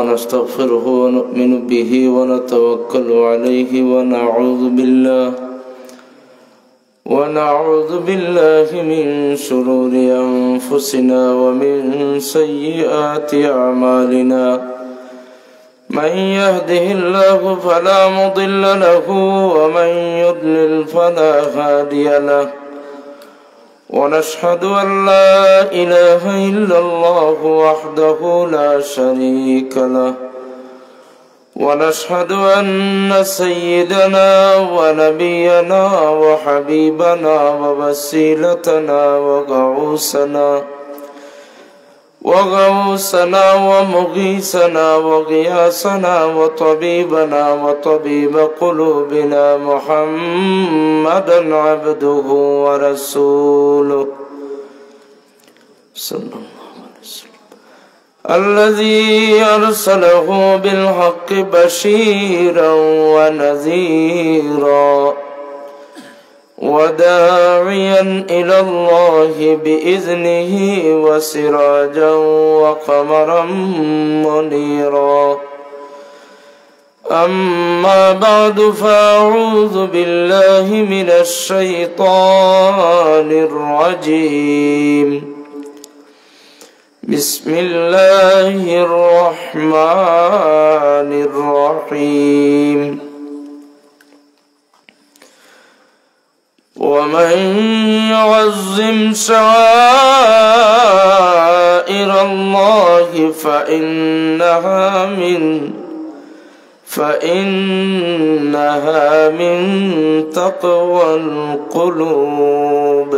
ونستغفره ونؤمن به ونتوكل عليه ونعوذ بالله من شرور أنفسنا ومن سيئات أعمالنا من يهده الله فلا مضل له ومن يضلل فلا هادي له ونشهد أن لا إله إلا الله وحده لا شريك له ونشهد أن سيدنا ونبينا وحبيبنا ووسيلتنا وغوثنا ومغيثنا وغياثنا وطبيبنا وطبيب قلوبنا محمدا عبده ورسوله صلى الله عليه وسلم الذي أرسله بالحق بشيرا ونذيرا وداعيا إلى الله بإذنه وسراجا وقمرا منيرا أما بعد فأعوذ بالله من الشيطان الرجيم بسم الله الرحمن الرحيم ومن يعظم شعائر الله فإنها من تقوى القلوب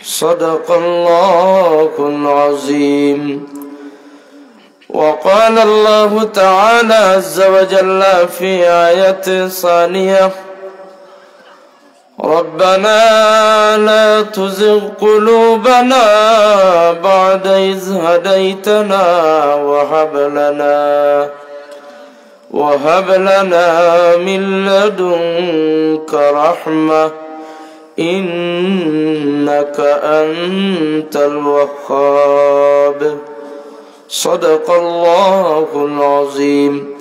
صدق الله العظيم وقال الله تعالى عز وجل في آية ثانية ربنا لا تزغ قلوبنا بعد إذ هديتنا وهب لنا من لدنك رحمة إنك أنت الوهاب صدق الله العظيم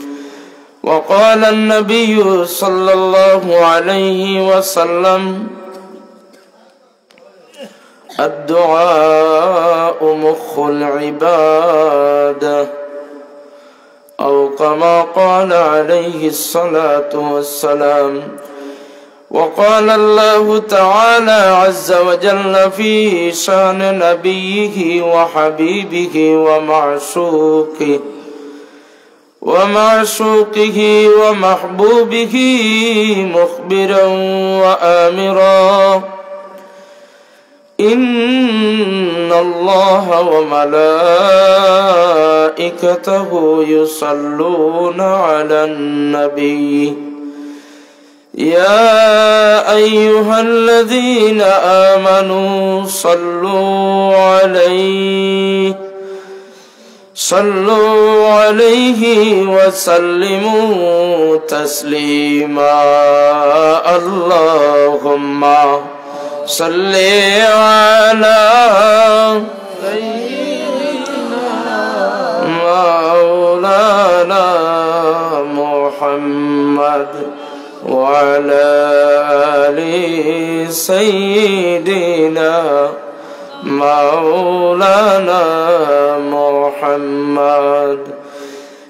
وقال النبي صلى الله عليه وسلم الدعاء مخ العبادة أو كما قال عليه الصلاة والسلام وقال الله تعالى عز وجل في شان نبيه وحبيبه ومعشوقه ومحبوبه مخبرا وآمرا إن الله وملائكته يصلون على النبي يا أيها الذين آمنوا صلوا عليه وسلموا تسليما اللهم صل على سيدنا مولانا محمد وعلى آل سيدنا مولانا محمد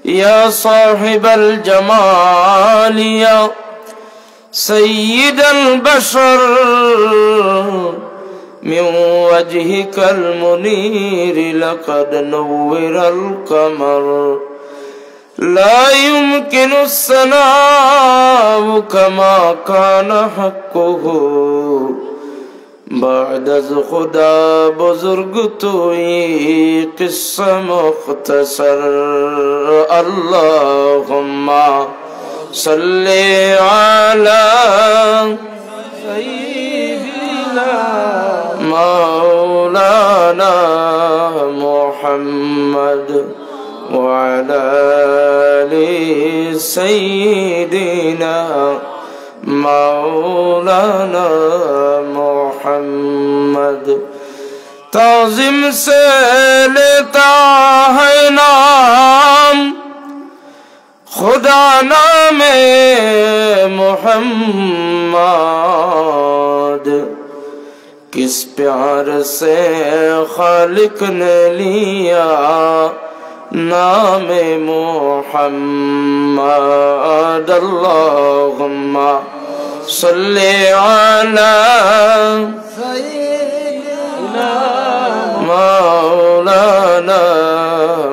يا صاحب الجمال يا سيد البشر من وجهك المنير لقد نور القمر لا يمكن الثناء كما كان حقه بعد از خدا بزرگ توئی قصہ مختصر اللهم صل على سيدنا مولانا محمد وعلى آل سيدنا مولانا محمد تعظیم سے لیتا ہے نام मोहम्मद किस प्यार से खालिक ने लिया नाम मोहम्मद। अल्लाहुम्मा सल्ली अला सय्यिदिना मौलाना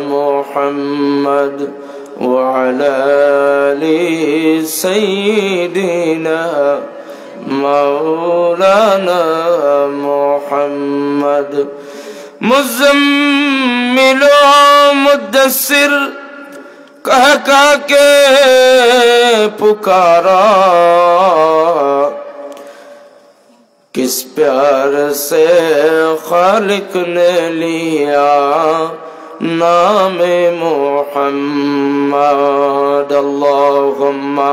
मुहम्मद व अला आलि सय्यिदिना मौलाना मुहम्मद। मुज़म्मिल मुद्दस्सिर कह के पुकारा किस प्यार से खालिक ने लिया नाम मुहम्मद। अल्लाहुम्मा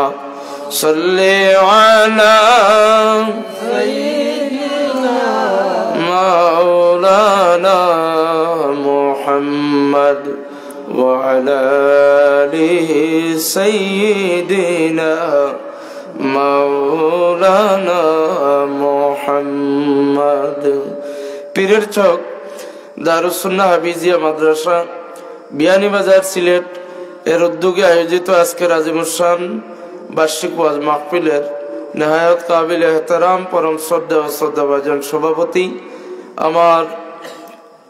सल्ली अला सय्यिदिना मौलाना मुहम्मद व अला आलि सय्यिदिना मौलाना मुहम्मद। पीरेर चौक दारुस सुन्नाह हाफिजिया माद्रासा बियानीबाजार सिलेट एर उद्योगे आयोजित आजकेर आजिमुशान বার্ষিক ওয়াজ মাহফিলের নেহায়ত কাবিল এহতারাম পরম শ্রদ্ধা ও শ্রদ্ধাভাজন সভাপতি, আমার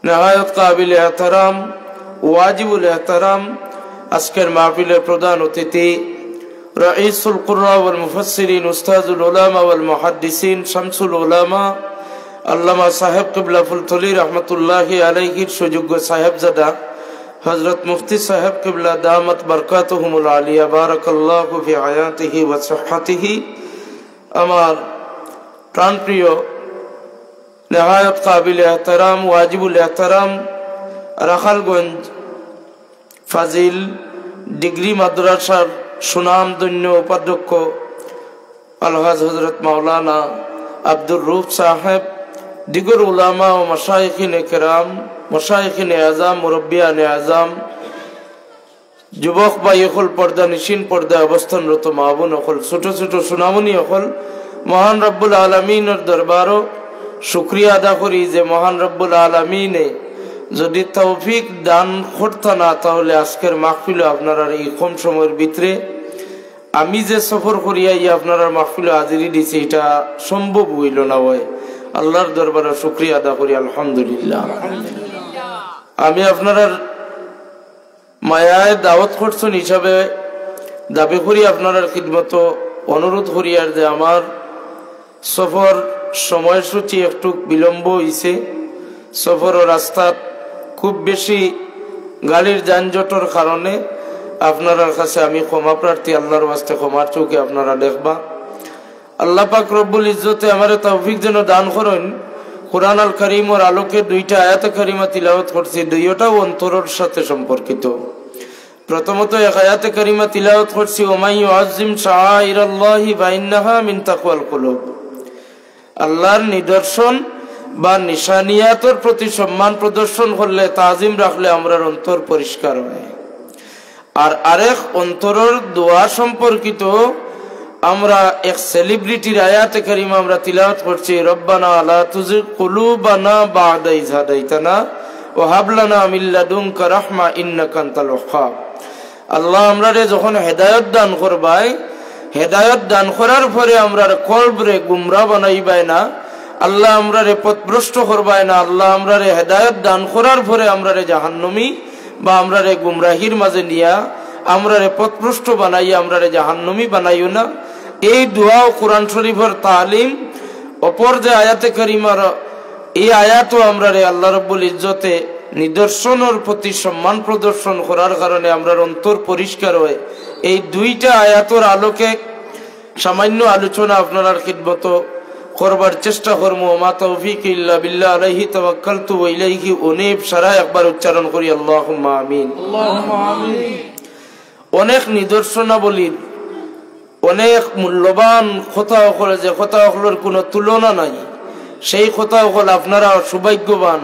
নেহায়ত কাবিল এহতারাম ওয়াজিবুল এহতারাম আজকের মাহফিলের প্রধান অতিথি রাইসুল কুররা ওয়াল মুফাসসিরিন উস্তাজুল উলামা ওয়াল মুহাদ্দিসিন শামসুল উলামা আল্লামা সাহেব কিবলা ফুলতলি রহমতুল্লাহি আলাইহির সুযোগ্য সাহেবজাদা हजरत मुफ्ती साहब किबला दामत बरकातुहुमुल आलिया बारकाल्लाहु फी हयातिही व सिह्हतिही। আমার প্রাণপ্রিয় নেহায়ত কাবিল এহতারাম ওয়াজিবুল এহতারাম রাখালগঞ্জ ফাজিল ডিগ্রি মাদ্রাসার সুনামধন্য উপাধ্যক্ষ আলহাজ হযরত মাওলানা আব্দুর রউফ সাহেব, দিগর উলামা ও মাশায়েখিনে কেরাম, মশায়েখিনে আযাম, মুরব্বিয়ানে আযাম, যুবক ভাই হল, পর্দা নিশিন পর্দায় অবস্থানরত মা বোন হল, ছোট ছোট সুনামনি হল, মহান রব্বুল আলামিনের দরবারও শুকরিয়া আদা করি যে মহান রব্বুল আলামিনে যদি তৌফিক দান করতো না তাহলে আজকের মাহফিলে আপনারা এই কম সময়ের ভিতরে আমি যে সফর করিয়া আপনারা মাহফিলে হাজিরি দিছি এটা সম্ভব হইল না। হয় আল্লাহর দরবারে শুকরিয়া আদা করি আলহামদুলিল্লাহ। আমি আপনারা মায়ায় দাওয়াত করছেন হিসাবে দাবি করি আপনার খিদমত অনুরোধ করি আর যে আমার সফর সময়সূচি একটু বিলম্ব হয়েছে। সফর ও রাস্তা খুব বেশি গাড়ির যানজটের কারণে আপনার কাছে আমি ক্ষমা প্রার্থী। আল্লাহর ওয়াস্তে ক্ষমার চোখে আপনারা দেখবা। আল্লাহ পাক রব্বুল ইজ্জতে আমার তৌফিক যেন দান করেন। কুরআন আল কারীমের আলোকে দুইটা আয়াত কারিমা তিলাওয়াত করছি, দুইটাও অন্তরের সাথে সম্পর্কিত। প্রথমত এক আয়াত কারিমা তিলাওয়াত করছি ওমাই ইউআযযিম শাআইরাল্লাহি ফাইন্নাহা মিন তাকওয়াল কুলুব। আল্লাহর নিদর্শন বা নিশানিয়াতের প্রতি সম্মান প্রদর্শন করলে, তাজিম রাখলে আমরার অন্তর পরিষ্কার হয়। আর আরেক অন্তরের দোয়া সম্পর্কিত আমরা এক সেলিব্রিটির আয়াতে কারিমা আমরা তিলাওয়াত করছি রব্বানা লা তুযিগ কুলুবানা বা'দা ইয হাদাইতানা ওয়া হাব লানা মিন লাদুনকা রাহমা ইন্নাকা আনতাল ওয়াহ্হাব। আল্লাহ আমরারে যখন হেদায়েত দান করবাই, হেদায়েত দান করার পরে আমরার কলবরে গুমরা বানাইবাই না, আল্লাহ আমরারে পথভ্রষ্ট করবাই না। আল্লাহ আমরারে হেদায়েত দান করার পরে আমরারে জাহান্নামী বা আমরারে গুমরাহির মাঝে নিয়া আমরারে পথভ্রষ্ট বানাইয়া আমরারে জাহান্নামী বানাইও না। এই দোয়া ও কোরআন শরীফের তালিম অপর যে আয়াতে কারিমার এই আয়াতও আমরারে আল্লাহ রাব্বুল ইজ্জতে নিদর্শনের প্রতি সম্মান প্রদর্শন করার কারণে আমরার অন্তর পরিষ্কার হয়। এই দুইটা আয়াতের আলোকে সামান্য আলোচনা আপনার খিদমত করবার চেষ্টা করবো। মা তৌফিক ইল্লা বিল্লাহ আলাইহি তাওয়াক্কালতু ওয়া ইলাইহি উনীব। সারা একবার উচ্চারণ করি আল্লাহুম্মা আমিন। আল্লাহুম্মা আমিন। অনেক নিদর্শনাবলীর অনেক মূল্যবান কথা হল, যে কথা হলের কোনো তুলনা নাই, সেই কথা হল আপনারা সৌভাগ্যবান।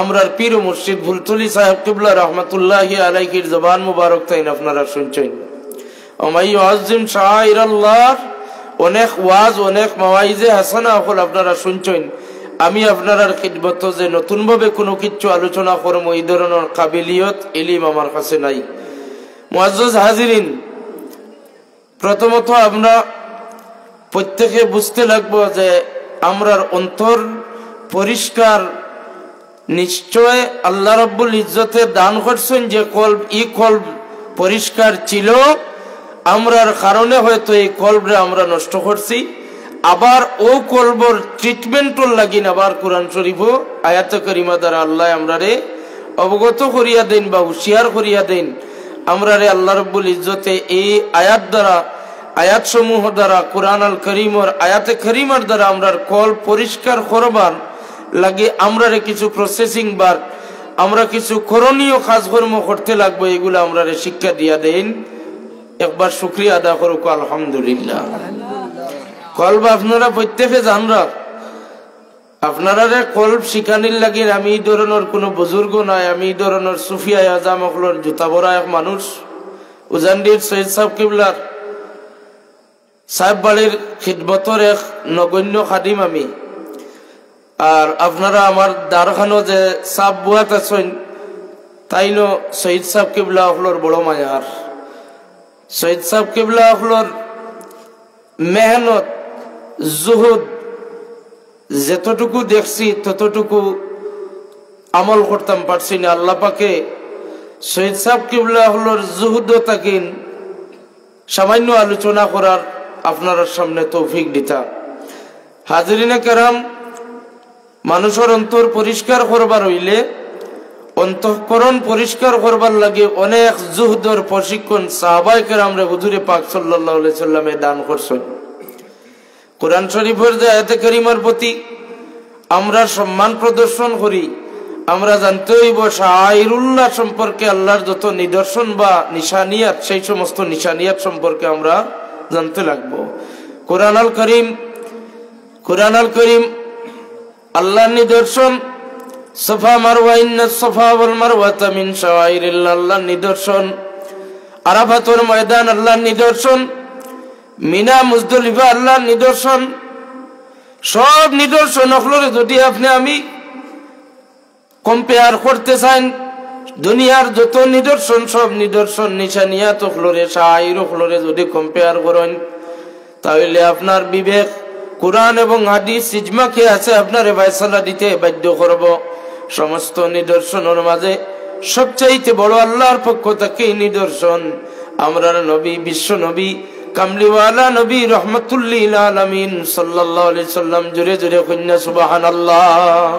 আমরার পীর মুর্শিদ ফুলতলি সাহেব কিবলা রহমতুল্লাহি আলাইহির জবান মুবারক তাইন আপনারা শুনছেন। ওমাই ইউআযযিম শাআইরাল্লাহ অনেক ওয়াজ অনেক মাওয়াইজে হাসানা হল আপনারা শুনছেন। আমি আপনার খিদমত যে নতুনভাবে কোনো কিছু আলোচনা করব এই ধরনের কাবিলিয়ত ইলম আমার কাছে নাই। মুআজ্জাজ হাজিরিন, প্রথমত আমরা প্রত্যেকে বুঝতে লাগবো যে আমরার অন্তর পরিষ্কার নিশ্চয় আল্লাহ রাব্বুল ইজ্জতে দান করছেন যে কলব, এই কলব পরিষ্কার ছিল, আমরার কারণে হয়তো এই কলবরে আমরা নষ্ট করছি। আবার ও কলবর ট্রিটমেন্টর লাগিন আবার কোরআন শরীফ আয়াতে কারিমা দ্বারা আল্লাহ আমরারে অবগত করিয়া দেন বা হুঁশিয়ার করিয়া দেন। আমরারে আল্লাহ রাব্বুল ইজ্জতে এই আয়াত দ্বারা, আয়াত সমূহ দ্বারা, কোরআন আল করিমর আয়াতে করিমার দ্বারা আমরার কল পরিষ্কার করবার লাগে আমরারে কিছু প্রসেসিং বার, আমরা কিছু করণীয় কাজকর্ম করতে লাগবো, এগুলো আমরারে শিক্ষা দিয়া দেন। একবার শুকরিয়া আদা করুক আলহামদুলিল্লাহ। কলব আপনারা প্রত্যেকে জানরা, আপনারা কলব শিখানির লাগে আমি এই ধরনের কোনো বুজুর্গ নাই, আমি এই ধরনের সুফিয়া আজাম অকলর জুতা ভরা এক মানুষ। উজানডির সৈয়দ সাহেব কিবলার সাহেব বাড়ির খিদমতর এক নগণ্য খাদিম আমি। আর আপনারা আমার দ্বারখানো যে সাপ বুয়াত আছেন তাইনো সৈয়দ সাহেব কিবলা অকলর বড় মায়ার। সৈয়দ সাহেব কিবলা অকলর মেহনত জুহুদ যতটুকু দেখছি ততটুকু আমল করতাম পারছি না। আল্লাহ পাকে সৈয়দ সাহেব কিবলা হলোর জুহুদ তাকিন সামান্য আলোচনা করার আপনার সামনে তৌফিক দিতা। হাজিরিনে কেরাম, মানুষের অন্তর পরিষ্কার করবার হইলে অন্তঃকরণ পরিষ্কার করবার লাগে অনেক জুহুদর প্রশিক্ষণ সাহাবায়ে কেরামরে হুজুরে পাক সাল্লাল্লাহু আলাইহি সাল্লামে দান করছেন। কোরআন শরীফের যে আয়াতে কারিমার প্রতি আমরা সম্মান প্রদর্শন করি, আমরা জানতে হইব শাআইরুল্লাহ সম্পর্কে, আল্লাহর যত নিদর্শন বা নিশানিয়াত, সেই সমস্ত নিশানিয়াত সম্পর্কে আমরা জানতে লাগবো। কোরআন আল করিম আল্লাহর নিদর্শন, সফা মারওয়া ইন্নাস সফা ওয়াল মারওয়াতা মিন শাআইরিল্লাহ আল্লাহর নিদর্শন, আরাফাতুর ময়দান আল্লাহর নিদর্শন, মিনা মুজদলিফা আল্লাহর নিদর্শন। সব নিদর্শন হলরে যদি আপনি আমি কম্পেয়ার করতে চান, দুনিয়ার যত নিদর্শন সব নিদর্শন নিশানিয়াত হলরে শাআইর হলরে যদি কম্পেয়ার করেন, তাহলে আপনার বিবেক কোরআন এবং হাদিস ইজমাকে আছে আপনার ফয়সালা দিতে বাধ্য করব। সমস্ত নিদর্শনের মাঝে সবচাইতে বড় আল্লাহর পক্ষ থেকে নিদর্শন আমরার নবী, বিশ্ব নবী, কামলিওয়ালা নবী রহমাতুল্লিল আলামিন সাল্লাল্লাহু আলাইহি সাল্লাম। জোরে জোরে কন্যা সুবহানাল্লাহ।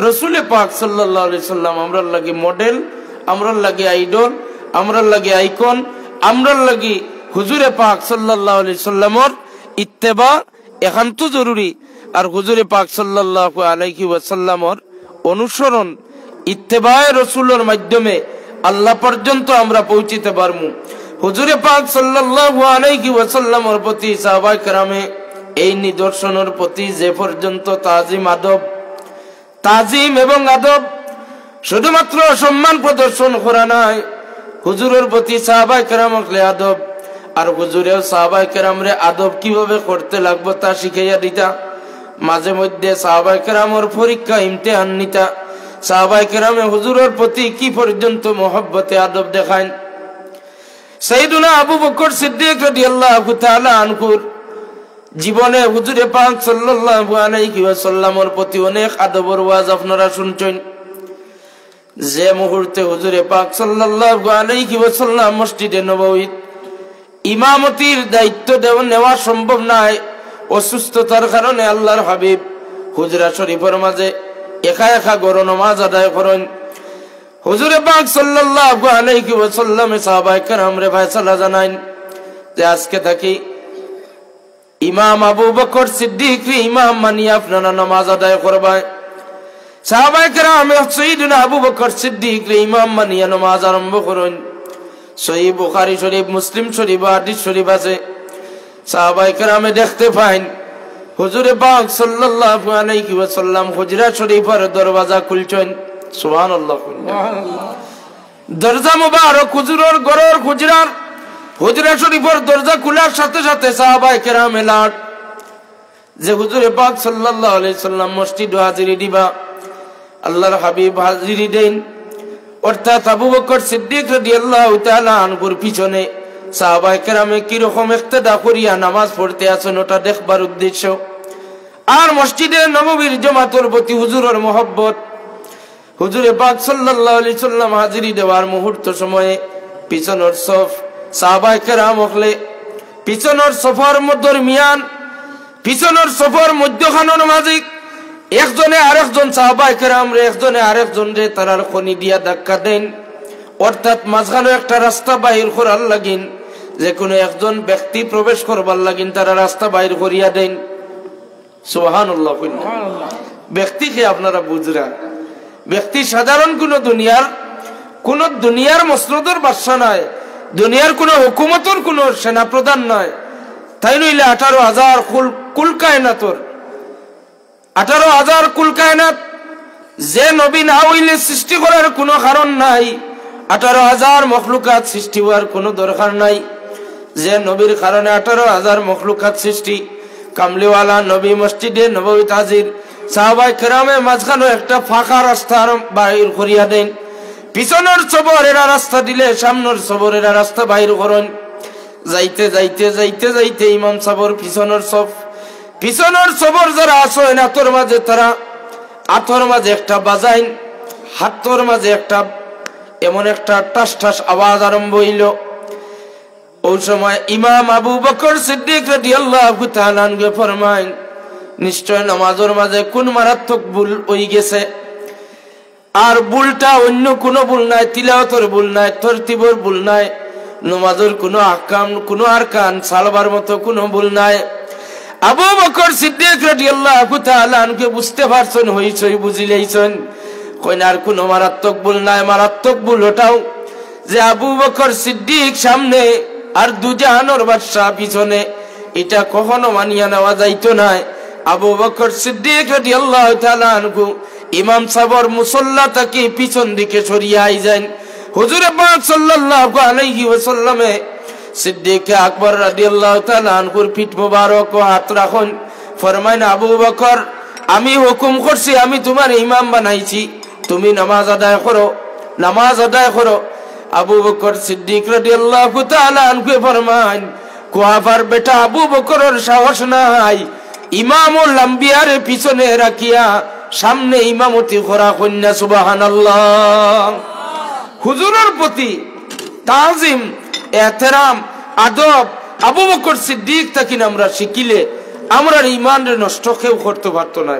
রাসূল পাক সাল্লাল্লাহু আলাইহি সাল্লাম আমরার লাগি মডেল, আমরার লাগি আইডল, আমরার লাগি আইকন, আমরার লাগি হুজুরে পাক সাল্লাল্লাহু আলাইহি সাল্লামর ইত্তেবা একান্ত জরুরি। আর হুজুরে পাক সাল্লাল্লাহু আলাইহি ওয়াসাল্লামর অনুসরণ ইত্তেবায়ে রাসূলের মাধ্যমে আল্লাহ পর্যন্ত আমরা পৌঁছিতে পারবো। হুজুরে পাক সাল্লাল্লাহু আলাইহি ওয়াসাল্লামের প্রতি সাহাবায়ে কেরামে এই নিদর্শনের প্রতি যে পর্যন্ত তাজিম এবং আদব শুধুমাত্র সম্মান প্রদর্শন করা নয়, হুজুরের প্রতি সাহাবায়ে কেরামকে আদব, আর হুজুরেও সাহাবায়ে কেরামরে আদব কিভাবে করতে লাগবে তা শিখাইয়া দিতা। মাঝে মধ্যে সাহাবায়ে কেরামের পরীক্ষা ইমতিহান নিতা। সাহাবায়ে কেরামে হুজুরের প্রতি কি পর্যন্ত মহব্বতে আদব দেখায়। সাইয়েদুনা আবু বকর সিদ্দিক রাদিয়াল্লাহু তাআলা আনহুর জীবনে হুজুরে পাক সাল্লাল্লাহু আলাইহি ওয়াসাল্লামের প্রতি অনেক আদবের ওয়াজ আপনারা শুনছেন। যে মুহূর্তে হুজুরে পাক সাল্লাল্লাহু আলাইহি ওয়াসাল্লাম মসজিদে নববীত ইমামতির দায়িত্ব নেওয়া সম্ভব নয়, অসুস্থতার কারণে আল্লাহর হাবিব হুজরা শরীফের মাঝে একা একা গড় নামাজ আদায় করেন। হুজুরে পাক সাল্লাল্লাহু আলাইহি ওয়াসাল্লাম সাহাবায়ে কেরামরে ফয়সালা জানান যে আজকে থাকি ইমাম আবু বকর সিদ্দিক ইমাম মানিয়া আপনারা নামাজ আদায় করবেন। সাহাবায়ে কেরাম সাইয়েদনা আবু বকর সিদ্দিক ইমাম মানিয়া নামাজ আরম্ভ করেন। সহিহ বুখারী শরীফ, মুসলিম শরীফ, হাদিস শরীফ আছে। সাহাবায়ে কেরামে দেখতে পান হুজুরে পাক সাল্লাল্লাহু আলাইহি ওয়াসাল্লাম হুজরা শরীফের দরওয়াজা খুলছেন। সুবহানাল্লাহ। দরজা মুবারক হুজুরের ঘরের হুজরার হুজরা শরীফের দরজা খোলার সাথে সাথে সাহাবায়ে কেরাম এলার যে হুজুরে পাক সাল্লাল্লাহু আলাইহি সাল্লাম মসজিদে হাজিরি দিবা, আল্লাহর হাবিব হাজিরি দেন। অর্থাৎ আবু বকর সিদ্দিক রাদিয়াল্লাহু তাআলা আনহুর পিছনে সাহাবায়ে কেরামে কি রকম ইক্তেদা করিয়া নামাজ পড়তে আছেন ওটা দেখবার উদ্দেশ্য। আর মসজিদে নববীর জামাতের প্রতি হুজুরের মহব্বত, হুজুরে পাক সাল্লাল্লাহু আলাইহি সাল্লাম হাজিরি দেওয়ার মুহূর্ত সময়ে পিছনের সফ সাহাবায়ে কেরাম হলে পিছনের সফর দরমিয়ান পিছনের সফর মধ্যখানের মাঝে একজনে আরেকজন সাহাবায়ে কেরাম রে একজনে আরেকজন রে তারার খনি দিয়া ধাক্কা দেন। অর্থাৎ মাঝখানে একটা রাস্তা বাহির করার লাগিন, যে কোনো একজন ব্যক্তি প্রবেশ করবার লাগিন তারা রাস্তা বাহির করিয়া দেন। সুবহানাল্লাহ। ব্যক্তিকে আপনারা বুঝরা, ব্যক্তি সাধারণ কোন দুনিয়ার মসনদর বাদশা নয়, দুনিয়ার কোন হুকুমতর কোন সেনাপ্রধান নয়। তাই নইলে 18,000 কুল কায়নাতর 18,000 কুল কায়নাত যে নবী না হইলে সৃষ্টি করার কোনো কারণ নাই, 18,000 মখলুকাত সৃষ্টি হওয়ার কোনো দরকার নাই। যে নবীর কারণে 18,000 মখলুকাত সৃষ্টি, কামলিওয়ালা নবী মসজিদে নববী হাজির, সাহাবায়ে কেরামে মাঝখানে একটা ফাঁকা রাস্তার বাহির করিয়া দেন। পিছনের সবর এরা রাস্তা দিলে সামনের সবর এরা রাস্তা বাহির করেন। যাইতে যাইতে যাইতে যাইতে ইমাম সাবর পিছনের সবর যারা আসেন হাতর মাঝে তারা হাতর মাঝে একটা বাজাইন, হাতর মাঝে একটা এমন একটা টাস টাস আওয়াজ আরম্ভ হইল। ওই সময় ইমাম আবু বকর সিদ্দিক রাদিয়াল্লাহু তাআলা আনহু ফরমায়, নিশ্চয় নামাজের মাঝে কোন মারাত্মক ভুল হয়ে গেছে। আর ভুলটা অন্য কোনো ভুল নাই, তিলাওয়াতের ভুল নাই, তরতিবের ভুল নাই, নামাজের কোনো আহকাম কোনো আরকান সালবার মতো কোনো ভুল নাই। আবু বকর সিদ্দিক রাদিয়াল্লাহু তাআলা আনহু বুঝতে পারছেন, হইছই বুঝিলেইছেন, কইনার কোনো মারাত্মক ভুল নাই। মারাত্মক ভুল ওটাও যে আবু বকর সিদ্দিক সামনে আর দুজাহানের বাদশা পিছনে, এটা কখনো মানিয়া নেওয়া যাইতো না। আবু বকর সিদ্দিক রাদিয়াল্লাহু তাআলা আনহু ইমাম সাবর মুসল্লা থেকে পিছন দিকে সরিয়ে আইছেন। হুজুর পাক সাল্লাল্লাহু আলাইহি ওয়াসাল্লামে সিদ্দিক আকবর রাদিয়াল্লাহু তাআলা আনহুর পিঠ মোবারক ও হাত রাখুন, ফরমাইন, আবু বকর আমি হুকুম করছি, আমি তোমার ইমাম বানাইছি, তুমি নামাজ আদায় করো। আবু বকর সিদ্দিক রাদিয়াল্লাহু তাআলা আনহু ফরমাইন, কুয়াফার বেটা আবু বকরের সাহস নাই ইমামুল আম্বিয়ার পিছনে রাখিয়া সামনে ইমামতি করা। কন্যা সুবহানাল্লাহ। হুজুরের প্রতি তাজিম এহতেরাম আদব আবু বকর সিদ্দিক তাকে আমরা শিখিলে আমরা ইমান নষ্ট কেউ করতে পারতো না।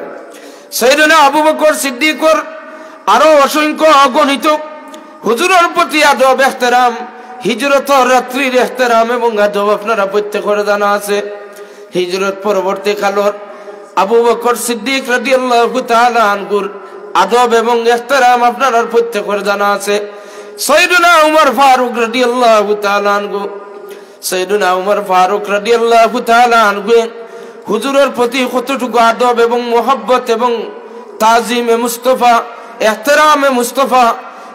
সাইয়েদনা আবু বকর সিদ্দিকর আরো অসংখ্য অগণিত হুজুরের প্রতি আদব এহতেরাম, হিজরতের রাত্রির এহতেরাম এবং আদব আপনারা প্রত্যেকের জানা আছে। হিজরত পরবর্তী কালের আবু বকর সিদ্দিক রাদিয়াল্লাহু তাআলা আনহুর আদব এবং ইহতিরাম আপনারা প্রত্যেকের জানা আছে। সাইয়েদনা উমর ফারুক রাদিয়াল্লাহু তাআলা আনহু হুজুরের প্রতি কতটুকু আদব এবং মোহব্বত এবং তাজিমে মুস্তাফা, ইহতিরামে মুস্তাফা,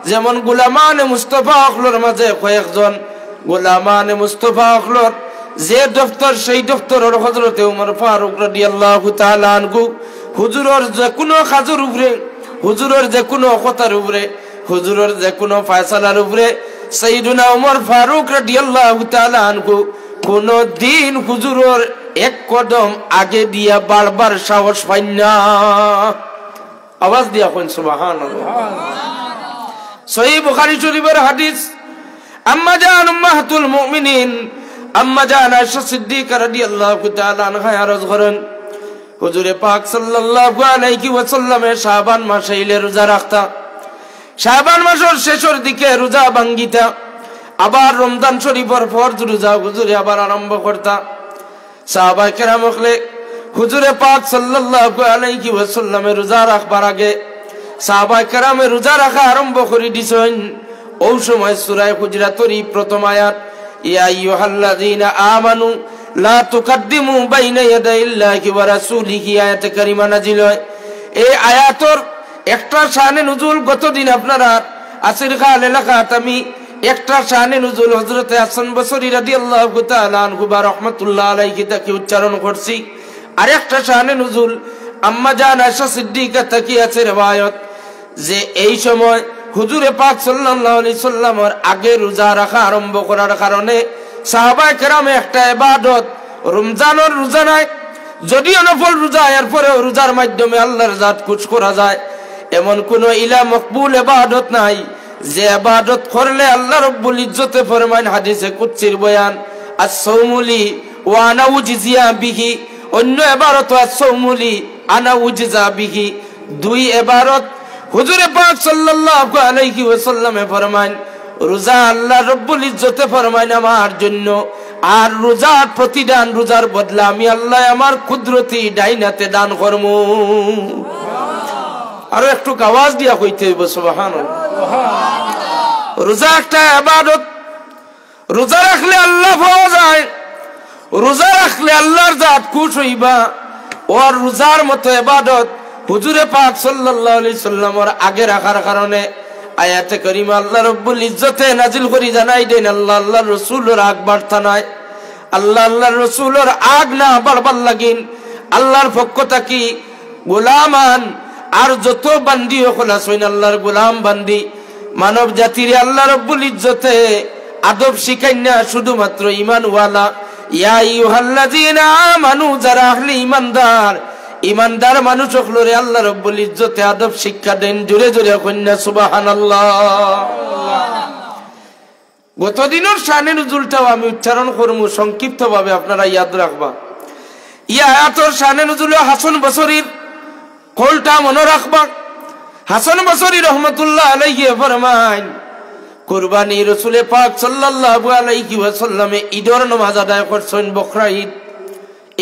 যেমন গোলামানে মুস্তাফা হকলর মাঝে কয়েকজন গোলামানে মুস্তাফা হকলর যে দফতর সেই দফতরের হযরতে উমর ফারুক রাদিয়াল্লাহু তাআলা আনহু হুজুরের যে কোনো কাজের উপরে, হুজুরের যে কোনো কথার উপরে, হুজুরের যে কোনো ফয়সালার উপরে সাইয়েদনা উমর ফারুক রাদিয়াল্লাহু তাআলা আনহু কোন দিন হুজুরের এক কদম আগে দিয়া বারবার সাহস পাই না। আওয়াজ দিয়া কোন সুবহানাল্লাহ। সহিহ বুখারী শরীফের হাদিস, আম্মা জান উম্মাহাতুল মুমিনিন আম্মা জান আয়েশা সিদ্দিকা রাদিয়াল্লাহু তাআলা আনহা আরজ করেন, হুজুরে পাক সাল্লাল্লাহু আলাইহি ওয়াসাল্লামে শাবান মাসে রোজা রাখতা, শাবান মাসের শেষের দিকে রোজা ভাঙ্গিতা, আবার রমজান শরীফের ফরজ রোজা হুজুরে আবার আরম্ভ করতা। সাহাবায়ে কেরাম হলে হুজুরে পাক সাল্লাল্লাহু আলাইহি ওয়াসাল্লামে রোজা রাখবার আগে সাহাবায়ে কেরামে রোজা রাখা আরম্ভ করে দিছেন। ওই সময় সূরা হুজরাতের প্রথম আয়াত, ইয়া আইয়ুহাল্লাযীনা আমানু লা তুকদ্দিমু বাইনা ইয়াদাইল্লাহি ওয়া রাসূলিহি আয়াত কারিমা নাজিল হয়। এই আয়াতের একটা শানে নুজুল গতদিন আপনারা আসির খাল এলাকাত আমি একটা শানে নুজুল হযরতে হাসান বসরি রাদিয়াল্লাহু তাআলা আনহু বা রাহমাতুল্লাহ আলাইহি তাকে উচ্চারণ করছি। আর একটা শানে নুজুল আম্মা জান আয়েশা সিদ্দিকা তাকি আছে riwayat যে এই সময় হুজুরে পাক সাল্লাল্লাহু আলাইহি সাল্লামের আগে রোজা রাখা আরম্ভ করার কারণে সাহাবায়ে কেরামে একটা ইবাদত রমজানের রোজা নাই, যদিও নফল রোজা এরপরে রোজার মাধ্যমে আল্লাহর জাত খুশ করা যায়, এমন কোন ইলা মকবুল ইবাদত নাই যে ইবাদত করলে আল্লাহ রাব্বুল ইজ্জতে ফরমান হাদিসে কুদসির বয়ান আস-সাওমুলি ওয়া আনা উজজিয়া বিহি, অন্য ইবাদত আস-সাওমুলি আনা উজজা বিহি। দুই ইবাদত হুজুরে পাক সাল্লাল্লাহু আলাইহি ওয়াসাল্লামে ফরমান রোজা আল্লাহ রাব্বুল ইজ্জতে ফরমান আমার জন্য, আর রোজার প্রতিদান রোজার বদলা আমি আল্লাহ আমার কুদরতি ডাইনাতে দান করব। আরো একটু আওয়াজ দিয়া কইতে হইব সুবহানাল্লাহ। রোজা একটা ইবাদত, রোজা রাখলে আল্লাহ পাওয়া যায়, রোজা রাখলে আল্লাহর জাত খুশ হইবা। ওর রোজার মতো ইবাদত হুজুরে পাক সাল্লাল্লাহু আলাইহি সাল্লামের আগে রাখার কারণে আয়াতে কারিমা আল্লাহ রাব্বুল ইজ্জতে নাজিল করি জানাই দেন আল্লাহ আল্লাহর রাসূলের আগ বাড়তা নাই, আল্লাহ আল্লাহর রাসূলের আগ না বাড়বার লাগিন আল্লাহর পক্ষ থাকি গোলামান আর যত বান্দি হল আছেন আল্লাহর গোলাম বান্দি মানব জাতির আল্লাহ রাব্বুল ইজ্জতে আদব শিখাইন না শুধুমাত্র ঈমানওয়ালা। ইয়া আইয়ুহাল্লাযীনা আমানু, যারা আহলে ঈমানদার ইমানদার মানুষ হলরে আল্লাহ রাব্বুল ইজ্জতে আদব শিক্ষা দেন। জোরে জোরে কইনা সুবহানাল্লাহ। গত দিনের শানে নুজুলটাও আমি উচ্চারণ করব সংক্ষিপ্ত ভাবে, আপনারা ইয়াদ রাখবা। ইয়া আয়াতের শানে নুজুল হাসান বসরির কলটা মনে রাখবা। হাসান বসরি রহমাতুল্লাহ আলাইহি ফরমান কুরবানি রাসূলে পাক সাল্লাল্লাহু আলাইহি ওয়াসাল্লামে ঈদের নামাজ আদায় করছেন, বকরা ঈদ,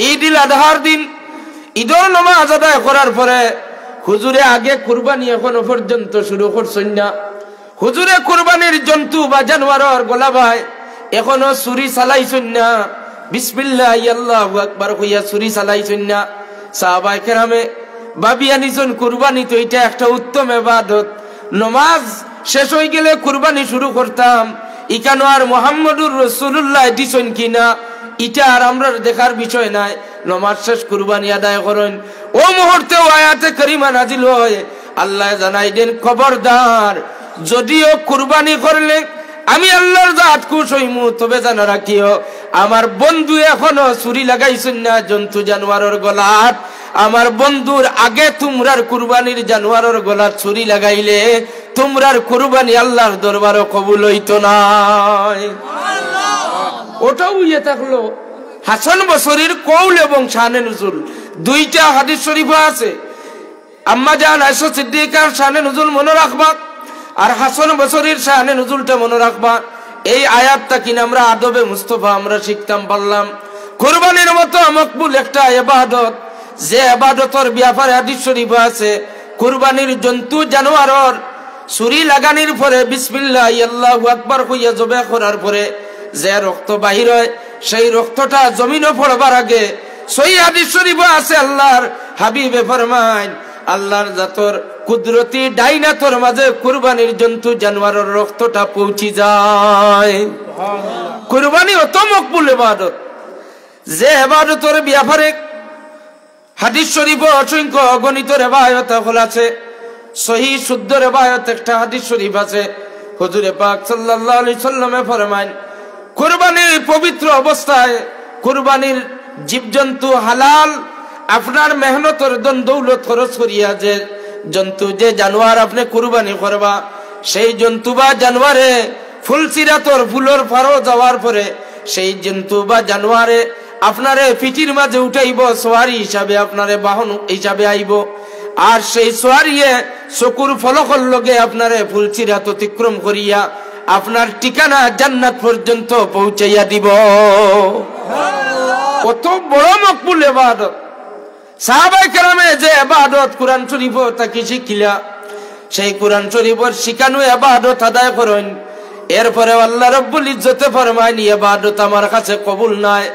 ঈদুল আযহার দিন ঈদের নামাজ আদায় করার পরে হুজুরে আগে কুরবানি এখনো পর্যন্ত শুরু করছেন না। হুজুরে কুরবানির জন্তু বা জানোয়ারের গলা ভাই এখনো ছুরি চালাইছেন না, বিসমিল্লাহ আল্লাহু আকবার কইয়া ছুরি চালাইছেন না। সাহাবায়ে কেরামে ভাবি আনিছেন কুরবানি তো এটা একটা উত্তম ইবাদত, নামাজ শেষ হয়ে গেলে কুরবানি শুরু করতাম, ইকানো আর মুহাম্মদুর রাসূলুল্লাহ দিছেন কিনা এটা আর আমরা দেখার বিষয় নাই, নামাজ শেষ কুরবানি আদায় করেন। ও মুহূর্তে আয়াতে কারিমা নাজিল হয়, আল্লাহ জানাই দেন খবরদার যদিও কুরবানি করলে আমি আল্লাহর জাত খুশ হইমু, তবে জানা রাখিও আমার বন্ধু এখনো ছুরি লাগাইছেন না জন্তু জানোয়ারের গলাত, আমার বন্ধুর আগে তোমরার কুরবানির জানোয়ারের গলাত ছুরি লাগাইলে তোমরার কুরবানি আল্লাহর দরবারে কবুল হইতো না। ওটাও ইয়ে থাকলো হাসান বসরির কৌল এবং শানে নুজুল দুইটা হাদিস শরীফ আছে। আম্মা জান আয়েশা সিদ্দিকার শানে নুজুল মনে রাখবা, আর হাসান বসরির শানে নুজুলটা মনে রাখবা। এই আয়াতটা কিনা আমরা আদবে মুস্তাফা আমরা শিখতাম পারলাম। কুরবানির মতো মকবুল একটা ইবাদত, যে ইবাদতের ব্যাপারে হাদিস শরীফ আছে কুরবানির জন্তু জানোয়ারের ছুরি লাগানির পরে বিসমিল্লাহ আল্লাহু আকবার কইয়া জবাই করার পরে যে রক্ত বাহির হয় সেই রক্তটা জমিনে পড়বার আগে সহিহ হাদিস শরীফ আছে আল্লাহর হাবিবে ফরমান আল্লাহর জাতর কুদরতি ডাইনাতর মাঝে কুরবানির জন্তু জানোয়ারের রক্তটা পৌঁছি যায়। কুরবানি অত মকবুল ইবাদত, যে ইবাদতের ব্যাপারে হাদিস শরীফ অসংখ্য অগণিত রিওয়ায়াত আছে। সহিহ শুদ্ধ রিওয়ায়াত একটা হাদিস শরীফ আছে, হুজুরে পাক সাল্লাল্লাহু আলাইহি সাল্লামে ফরমান কুরবানির পবিত্র অবস্থায় কুরবানির জীবজন্তু হালাল, আপনার মেহনতের ধন দৌলত খরচ করিয়া যে জন্তু যে জানোয়ার আপনি কুরবানি করবা সেই জন্তু বা জানোয়ারে ফুলসিরাতর ফুলর ফারো যাওয়ার পরে সেই জন্তু বা জানোয়ারে আপনারে পিঠির মাঝে উঠাইব, সোয়ারি হিসাবে আপনারে বাহন হিসাবে আইব, আর সেই সোয়ারিয়ে চকুর ফলকর লগে আপনারে ফুলসিরাত অতিক্রম করিয়া আপনার ঠিকানা জান্নাত পর্যন্ত পৌঁছাইয়া দিব। কত বড় মকবুল ইবাদত। সাহাবায়ে কেরামে যে ইবাদত কুরআন শরীফ তাকে শিখিলা, সেই কুরআন শরীফের শিখানো ইবাদত আদায় করেন। এরপরে আল্লাহ রাব্বুল ইজ্জতে ফরমায় ইবাদত আমার কাছে কবুল নাই।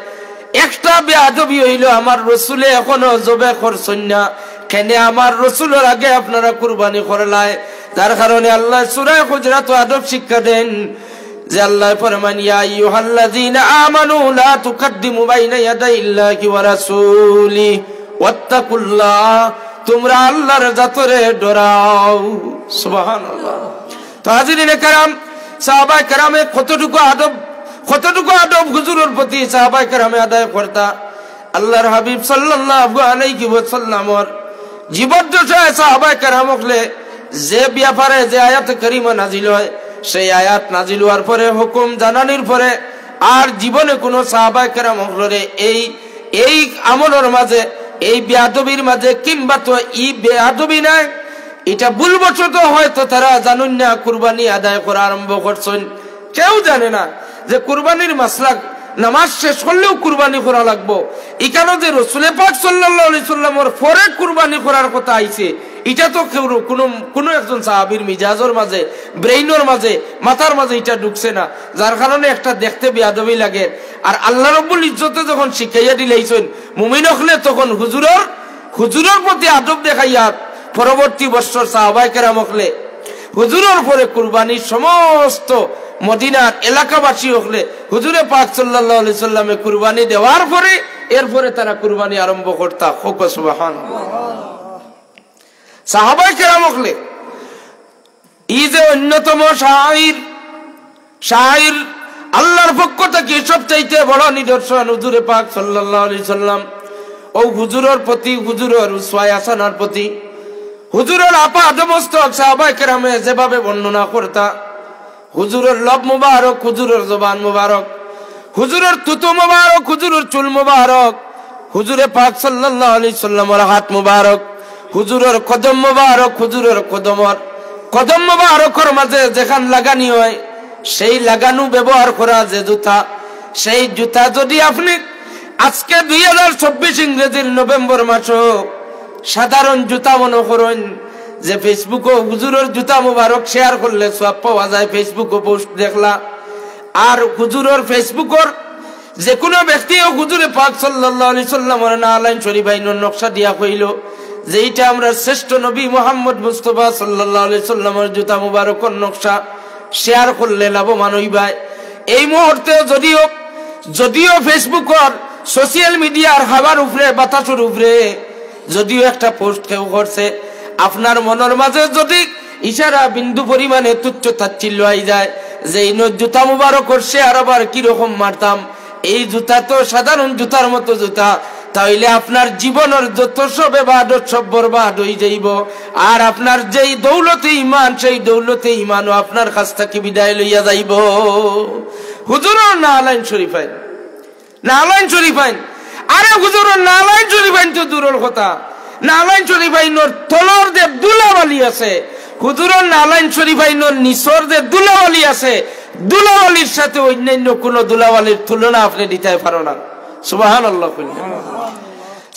একটা বেয়াদবি হইল আমার রাসূলে এখনো জবে করছেন না, কেন আমার রাসূলের আগে আপনারা কুরবানি করলাই? যার কারণে আল্লাহ সূরা হুজরাত আদব শিক্ষা দেন যে আল্লাহ ফরমান ইয়া আইয়ুহাল্লাযীনা আমানু লা তুকদ্দিমু বাইনা ইয়াদাইল্লাহি ওয়া রাসূলি ওয়াত্তাকুল্লাহ, তোমরা আল্লাহর জাতরে ডরাও। সুবহানাল্লাহ। তো হাজিরিনে কেরাম, সাহাবায়ে কেরামে কতটুকু আদব হুজুরের প্রতি সাহাবায়ে কেরামে আদায় করতা। আল্লাহর হাবিব সাল্লাল্লাহু আলাইহি ওয়াসাল্লামর জীবদ্দশায় সাহাবায়ে কেরামকলে যে ব্যাপারে যে আয়াত কারিমা নাজিল হয়, সেই আয়াত নাজিল হওয়ার পরে হুকুম জানানির পরে আর জীবনে কোনো সাহাবায়ে কেরামকলে এই আমলের মাঝে, এই বেয়াদবির মাঝে কিংবা তো ই বেয়াদবি নাই, এটা ভুলবশত হয়তো তারা জানুন না কুরবানি আদায় করা আরম্ভ করছেন। কেউ জানে না যে কুরবানির মাসলা নামাজ শেষ করলেও কুরবানি করা লাগবো। এখানে যে রাসূল পাক সাল্লাল্লাহু আলাইহি সাল্লামের পরে কুরবানি করার কথা আইছে, এটা তো কোনো একজন সাহাবীর মিজাজের মাঝে, ব্রেইনের মাঝে, মাথার মাঝে এটা ঢুকছে না, যার কারণে একটা দেখতে বেয়াদবি লাগে। আর আল্লাহ রাব্বুল ইজ্জতে যখন শিখাইয়া দিলেইছেন মুমিন হলে, তখন হুজুরের প্রতি আদব দেখাইয়া পরবর্তী বছর সাহাবায়ে কেরাম হলে হুজুরের পরে কুরবানির সমস্ত মদিনার এলাকাবাসী হলে হুজুরে পাক সাল্লাল্লাহু আলাইহি সাল্লামে কুরবানি দেওয়ার পরে এরপরে তারা কুরবানি আরম্ভ করতা। সুবহানাল্লাহ। সাহাবায়ে কেরাম হলে এই যে অন্যতম শাইর আল্লাহর পক্ষ থেকে সবচাইতে বড় নিদর্শন হুজুরে পাক সাল্লাল্লাহু আলাইহি সাল্লাম ও হুজুরের প্রতি, হুজুরের উসওয়ায়ে হাসানার প্রতি হুজুরের আপাদমস্তক সাহাবায়ে কেরামে যেভাবে বর্ণনা করতা, হুজুরের লব মুবারক, হুজুরের জবান মুবারক, হুজুরের তুতু মুবারক, হুজুরের চুল মুবারক, হুজুরে পাক সাল্লাল্লাহু আলাইহি সাল্লামের হাত মুবারক, হুজুরের কদম মুবারক, হুজুরের কদম মুবারকের মাঝে যেখান লাগানি হয়, সেই লাগানো ব্যবহার করা যে জুতা, সেই জুতা যদি আপনি আজকে 2024 ইংরেজির নভেম্বর মাসও সাধারণ জুতা মনে করেন, যে ফেসবুকে হুজুরের জুতা মুবারক শেয়ার করলে সওয়াব পাওয়া যায়, ফেসবুকে পোস্ট দেখলা। আর হুজুরের ফেসবুকের যে কোনো ব্যক্তি হুজুরে পাক সাল্লাল্লাহু আলাইহি সাল্লামের নালাইন শরীফাইনের নকশা দিয়া কইল যে এইটা আমরা শ্রেষ্ঠ নবী মুহাম্মদ মুস্তাফা সাল্লাল্লাহু আলাইহি সাল্লামের জুতা মুবারকের নকশা, শেয়ার করলে লাভবান হইবাই। এই মুহূর্তে যদিও ফেসবুকের সোশ্যাল মিডিয়ার হাওয়ার উপরে, বাতাসের উপরে যদিও একটা পোস্ট কেউ করছে, আপনার মনের মাঝে যদি ইশারা বিন্দু পরিমাণে তুচ্ছ তাচ্ছিল্য হয়ে যায় যে এই জুতা মুবারক করছে আর আবার কিরকম মারতাম, এই জুতা তো সাধারণ জুতার মতো জুতা, তাইলে আপনার জীবনের যত সব ইবাদত সব বরবাদ হয়ে যাইব। আর আপনার যেই দৌলতে ঈমান, সেই দৌলতে ঈমানও আপনার কাছ থেকে বিদায় লইয়া যাইব। হুজুরের নালাইন শরীফাইন, আরে হুজুরের নালাইন শরীফাইন তো দূরের কথা, নালাইন শরীফাইনের তলর যে দুলাবালি আছে, হুজুরের নালাইন শরীফাইনের নিচর যে দুলাবালি আছে, দুলাবালির সাথে অন্যান্য কোন দুলাবালির তুলনা আপনি দিতে পারো না। সুবহানাল্লাহ।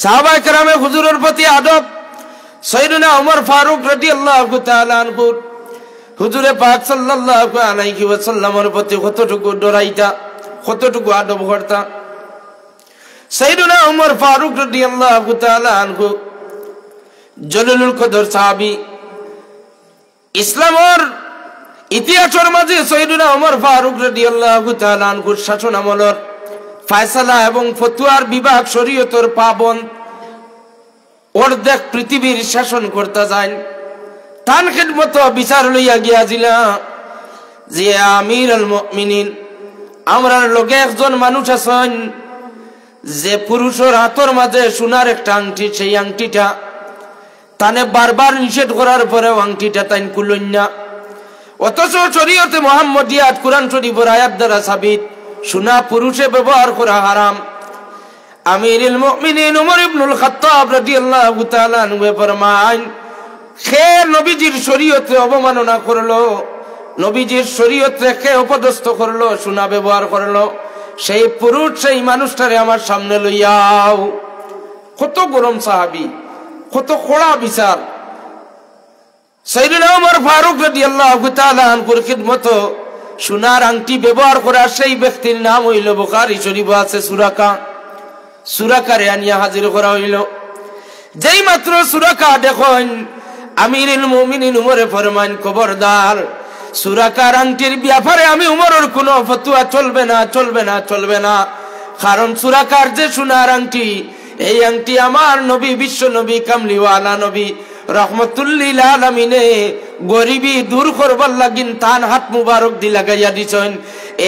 সাহাবায়ে কেরামে হুজুরের প্রতি আদব, সাইয়েদনা ওমর ফারুক রাদিয়াল্লাহু তাআলা আনহু হুজুরে পাক সাল্লাল্লাহু আলাইহি ওয়াসাল্লামের প্রতি কতটুকু ডরাইতা, কতটুকু আদব করতা। সাইয়েদনা ওমর ফারুক রাদিয়াল্লাহু তাআলা আনহু জলিলুল কদর সাহাবী, ইসলামের ইতিহাসের মাঝে সাইয়েদনা ওমর ফারুক রাদিয়াল্লাহু তাআলা আনহুর শাসন আমলের ফয়সালা এবং ফতোয়ার বিভাগ শরীয়তের পাবন অর্ধেক পৃথিবীর শাসন করতে যান। তান খিদমত বিচার লইয়া গিয়াছিলা যে আমিরুল মুমিনিন, আমরার লগে একজন মানুষ আছেন যে পুরুষের হাতের মাঝে সোনার একটা আংটি, সেই আংটিটা তানে বারবার নিষেধ করার পরে আংটিটা তাই কুলইন না, অথচ শরীয়তে মুহাম্মদিয়া কুরআন শরীফের আয়াত দ্বারা সাবিত সোনা পুরুষে ব্যবহার করা হারাম। আমিরুল মুমিনিন ওমর ইবনুল খাত্তাব রাদিয়াল্লাহু তাআলা আনহু ফরমান, কে নবীজির শরীয়তে অবমাননা করলো, নবীজির শরীয়তে কে অপদস্থ করলো, সোনা ব্যবহার করলো, সেই পুরুষ সেই মানুষটারে আমার সামনে লইয়াও। কত গরম সাহাবী, কত কড়া বিচার। সাইয়েদনা ওমর ফারুক রাদিয়াল্লাহু তাআলা আনহুর খিদমত সোনার আংটি ব্যবহার করা সেই ব্যক্তির নাম হইল, বুখারী শরীফে আছে, সুরাকারে আনিয়া হাজির করা হইল। যেই মাত্র সুরাকা দেখেন, আমিরুল মুমিনিন উমরে ফরমান, খবরদার সুরাকার আংটির ব্যাপারে আমি উমরের কোনো ফতোয়া চলবে না, চলবে না, চলবে না। কারণ সুরাকার যে সোনার আংটি, এই আংটি আমার নবী, বিশ্ব নবী, কামলিওয়ালা নবী রহমতুল্লিল আলামিনে গরিবি দূর করবার লাগিন তান হাত মুবারক দি লাগাইয়া দিছেন।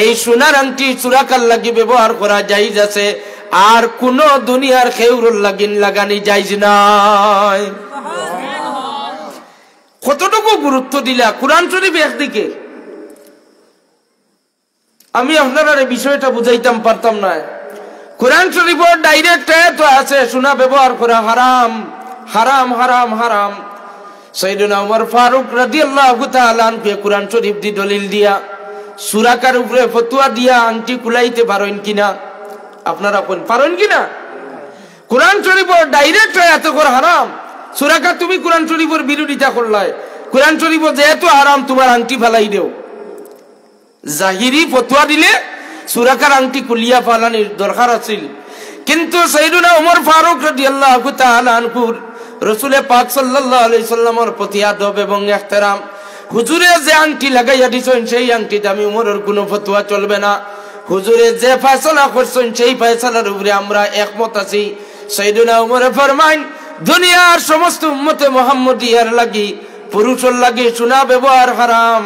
এই সোনার আংটি সুরাকার লাগি ব্যবহার করা জায়েজ আছে, আর কোন দুনিয়ার খেউরুল লাগিন লাগানি জায়েজ নাই। কতটুকু গুরুত্ব দিলা কোরআন শরীফ একদিকে। আমি আপনারা এই বিষয়টা বুঝাইতাম পারতাম না। কোরআন শরীফের ডাইরেক্ট আয়াত আছে সোনা ব্যবহার করা হারাম, হারাম, হারাম, হারাম। সাইয়েদনা ওমর ফারুক রাদিয়াল্লাহু তাআলা আনহু কোরআন শরীফ দি দলিল দিয়া সুরাকার উপরে ফতোয়া দিয়া আংটি কুলাইতে পারেন কিনা? আপনারা কোন পারেন কিনা? কোরআন শরীফের ডাইরেক্ট আয়াত কর হারাম, সুরাকা তুমি কোরআন শরীফের বিরোধিতা করলাই। কোরআন শরীফ যেহেতু হারাম, তোমার আংটি ফালাই দেও। জাহিরি ফতোয়া দিলে সুরাকার আংটি কুলিয়া ফালানির দরকার আছিল, কিন্তু সাইয়েদনা ওমর ফারুক রাদিয়াল্লাহু তাআলা আনহু রাসূল পাক সাল্লাল্লাহু আলাইহি সাল্লামের প্রতি আদব এবং ইহতিরাম, হুজুরে যে আংটি লাগাইয়া দিছেন সেই আংটিতে আমি উমরের কোনো ফতোয়া চলবে না। হুজুরে যে ফয়সালা করছেন সেই ফয়সালার উপরে আমরা একমত আছি। সাইয়েদনা ওমর ফরমান, দুনিয়ার সমস্ত উম্মতে মুহাম্মদিয়ার লাগি, পুরুষের লাগি সোনা ব্যবহার হারাম,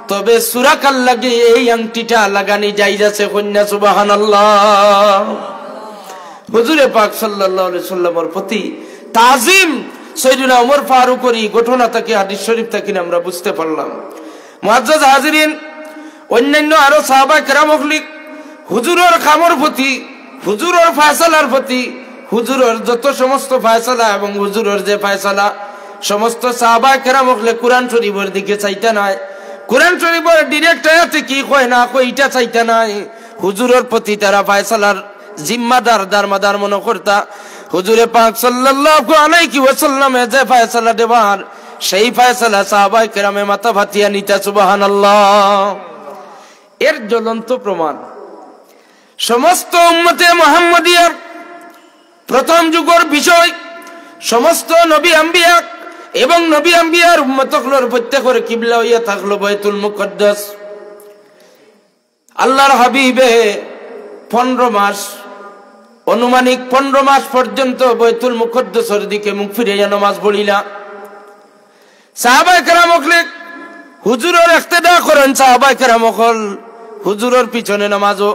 তবে সুরাকার লাগি এই আংটিটা লাগানি জায়েজ আছে। কন্যা সুবহানাল্লাহ। হুজুরে পাক সাল্লাল্লাহু আলাইহি সাল্লামের প্রতি তাজিম সাইয়েদনা ওমর ফারুকের এই ঘটনা থেকে হাদিস শরীফ থেকে আমরা বুঝতে পারলাম। মুআজ্জাজ হাজিরিন, অন্যান্য আরো সাহাবা কেরাম হুজুরের কামর প্রতি, হুজুরের ফয়সালার প্রতি, হুজুরের যত সমস্ত ফয়সালা এবং হুজুরের যে ফয়সালা, সমস্ত সাহাবা কেরাম কোরআন শরীফের দিকে চাইতে নাই। কোরআন শরীফের ডিরেক্ট আয়াতে কি কয় না কয় এটা চাইতে নাই। হুজুরের প্রতি তারা ফয়সালার জিম্মাদার দারমাদার মনে করতা। হুজুরে পাক সাল্লাল্লাহু আলাইহি ওয়াসাল্লামে যে ফয়সালা দেবার, সেই ফয়সালা সাহাবায়ে কেরামে মাথা ভাতিয়া নিতা। সুবহানাল্লাহ। এর জ্বলন্ত প্রমাণ সমস্ত উম্মতে মুহাম্মাদিয়ার প্রথম যুগের বিষয়, সমস্ত নবী আম্বিয়া এবং নবী আম্বিয়ার উম্মতগুলোর প্রত্যেকের কিবলা হইয়া থাকলো বাইতুল মুকদ্দাস। আল্লাহর হাবিবে 15 মাস, অনুমানিক 15 মাস পর্যন্ত বাইতুল মুকদ্দাসের দিকে মুখ ফিরাইয়া নামাজ পড়িলা। সাহাবায়ে কেরাম হুজুরের ইক্তেদা করেন। সাহাবায়ে কেরাম হুজুরের পিছনে নামাজও,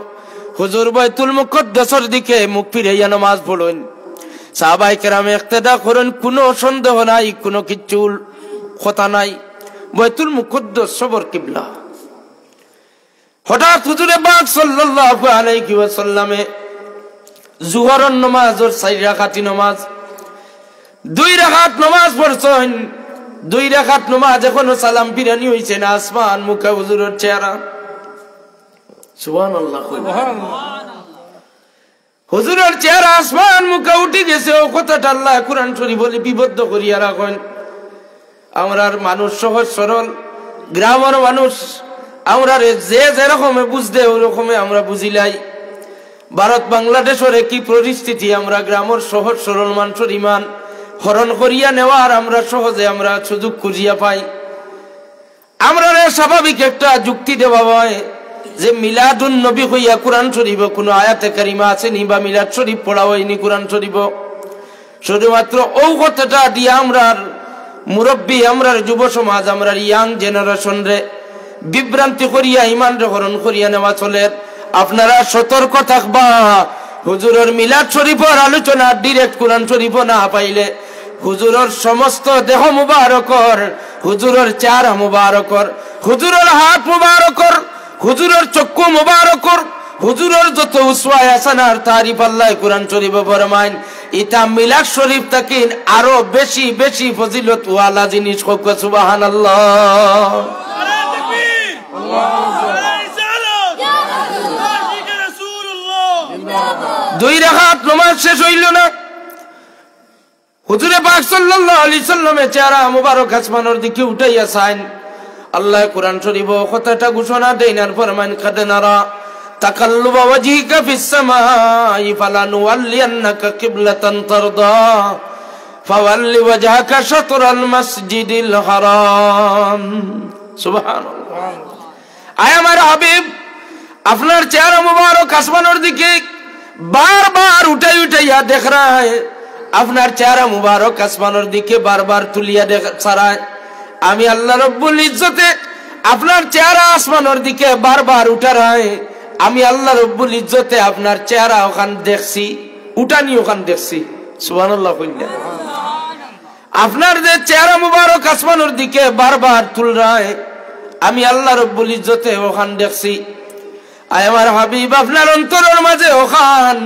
হুজুর বাইতুল মুকদ্দাসের দিকে মুখ ফিরাইয়া নামাজ পড়েন। সাহাবায়ে কেরাম ইক্তেদা করেন, কোনো সন্দেহ নাই, কোনো কিচ্ছু কথা নাই, বাইতুল মুকদ্দাস সবর কিবলা। হঠাৎ হুজুরে পাক সাল্লাল্লাহু আলাইহি ওয়াসাল্লামে জোহরের নামাজের 4 রাকাতি নামাজ, 2 রাকাত নামাজ পড়ছেন। 2 রাকাত নামাজ এখনো সালাম ফিরানি হইছে না, আসমান মুখে হুজুরের চেহারা। সুবহানাল্লাহ, হুজুরের চেহারা আসমান মুখে উঠে গেছে। ও কথাটা আল্লাহ কোরআন শরীফ বলে বিবদ্ধ করিয়া রাখেন। আমরার মানুষ সহজ সরল, গ্রামের মানুষ, আমরা যে যেরকমে বুঝতে ওরকমে আমরা বুঝিলাই। ভারত বাংলাদেশের কি পরিস্থিতি, আমরা গ্রামের সহজ সরল মানুষের ইমান হরণ করিয়া নেওয়ার আমরা সহজে আমরা সুযোগ খুঁজিয়া পাই। আমরা স্বাভাবিক একটা যুক্তি দেওয়া হয় যে মিলাদুন নবী হইয়া কোরআন শরীফ কোনো আয়াতে কারিমা আসেনি বা মিলাদ শরীফ পড়া হয়নি কোরআন শরীফ। শুধুমাত্র ও কথাটা দিয়ে আমরার মুরব্বী, আমরার যুব সমাজ, আমরার ইয়াং জেনারেশন রে বিভ্রান্তি করিয়া ইমান হরণ করিয়া নেওয়া চলে। আপনারা সতর্ক থাকবা, হুজুরের মিলাদ শরীফের আলোচনা ডিরেক্ট কোরআন শরীফ না পাইলে হুজুরের সমস্ত দেহ মুবারকর, হুজুরের চেহারা মুবারকর, হুজুরের হাত মুবারকর, হুজুরের চক্ষু মুবারকর, হুজুরের যত উসওয়ায়ে হাসানার তারিফ আল্লাহ কোরআন শরীফে ফরমায়। এটা মিলাদ শরীফ থেকে আরো বেশি বেশি ফজিলত ওয়ালা জিনিস। সুবহানাল্লাহ। 2 রাকাত নামাজ শেষ হইল না, হুজুরে পাক সাল্লাল্লাহু আলাইহি সাল্লামের চেহারা মুবারক আসমানের দিকে উঠাইয়া চান। আল্লাহ কোরআন শরীফ কথাটা ঘোষণা দেন আর ফরমান, কাদ নারা তাকাল্লুবা ওয়াজহিকা ফিস সামাই ফালানুওয়াল্লিয়ান্নাকা কিবলাতান তারদা ফাওয়াল্লি ওয়াজহাকা শাতরাল মাসজিদিল হারাম। সুবহানাল্লাহ। আয় আমার হাবিব, আপনার চেহারা মুবারক আসমানের দিকে বারবার উঠাইয়া দেখ রা হ্যায়, আপনার চেহারা মুবারক আসমানের দিকে বারবার তুলিয়া দেখ ছাড়ায়। আমি আল্লাহ রব্বুল ইজ্জতে আপনার চেহারা আসমানের দিকে বারবার উঠা রায়, আমি আল্লাহ রব্বুল ইজ্জতে আপনার চেহারা ওখান দেখছি, উঠানি ওখান দেখছি। সুবহানাল্লাহ কইলেন। আপনার যে চেহারা মুবারক আসমানের দিকে বারবার তুল রায়, আমি আল্লাহ রব্বুল ইজ্জতে ওখান দেখছি। আয় আমার হাবিব, আপনার অন্তরের মাঝে ওখান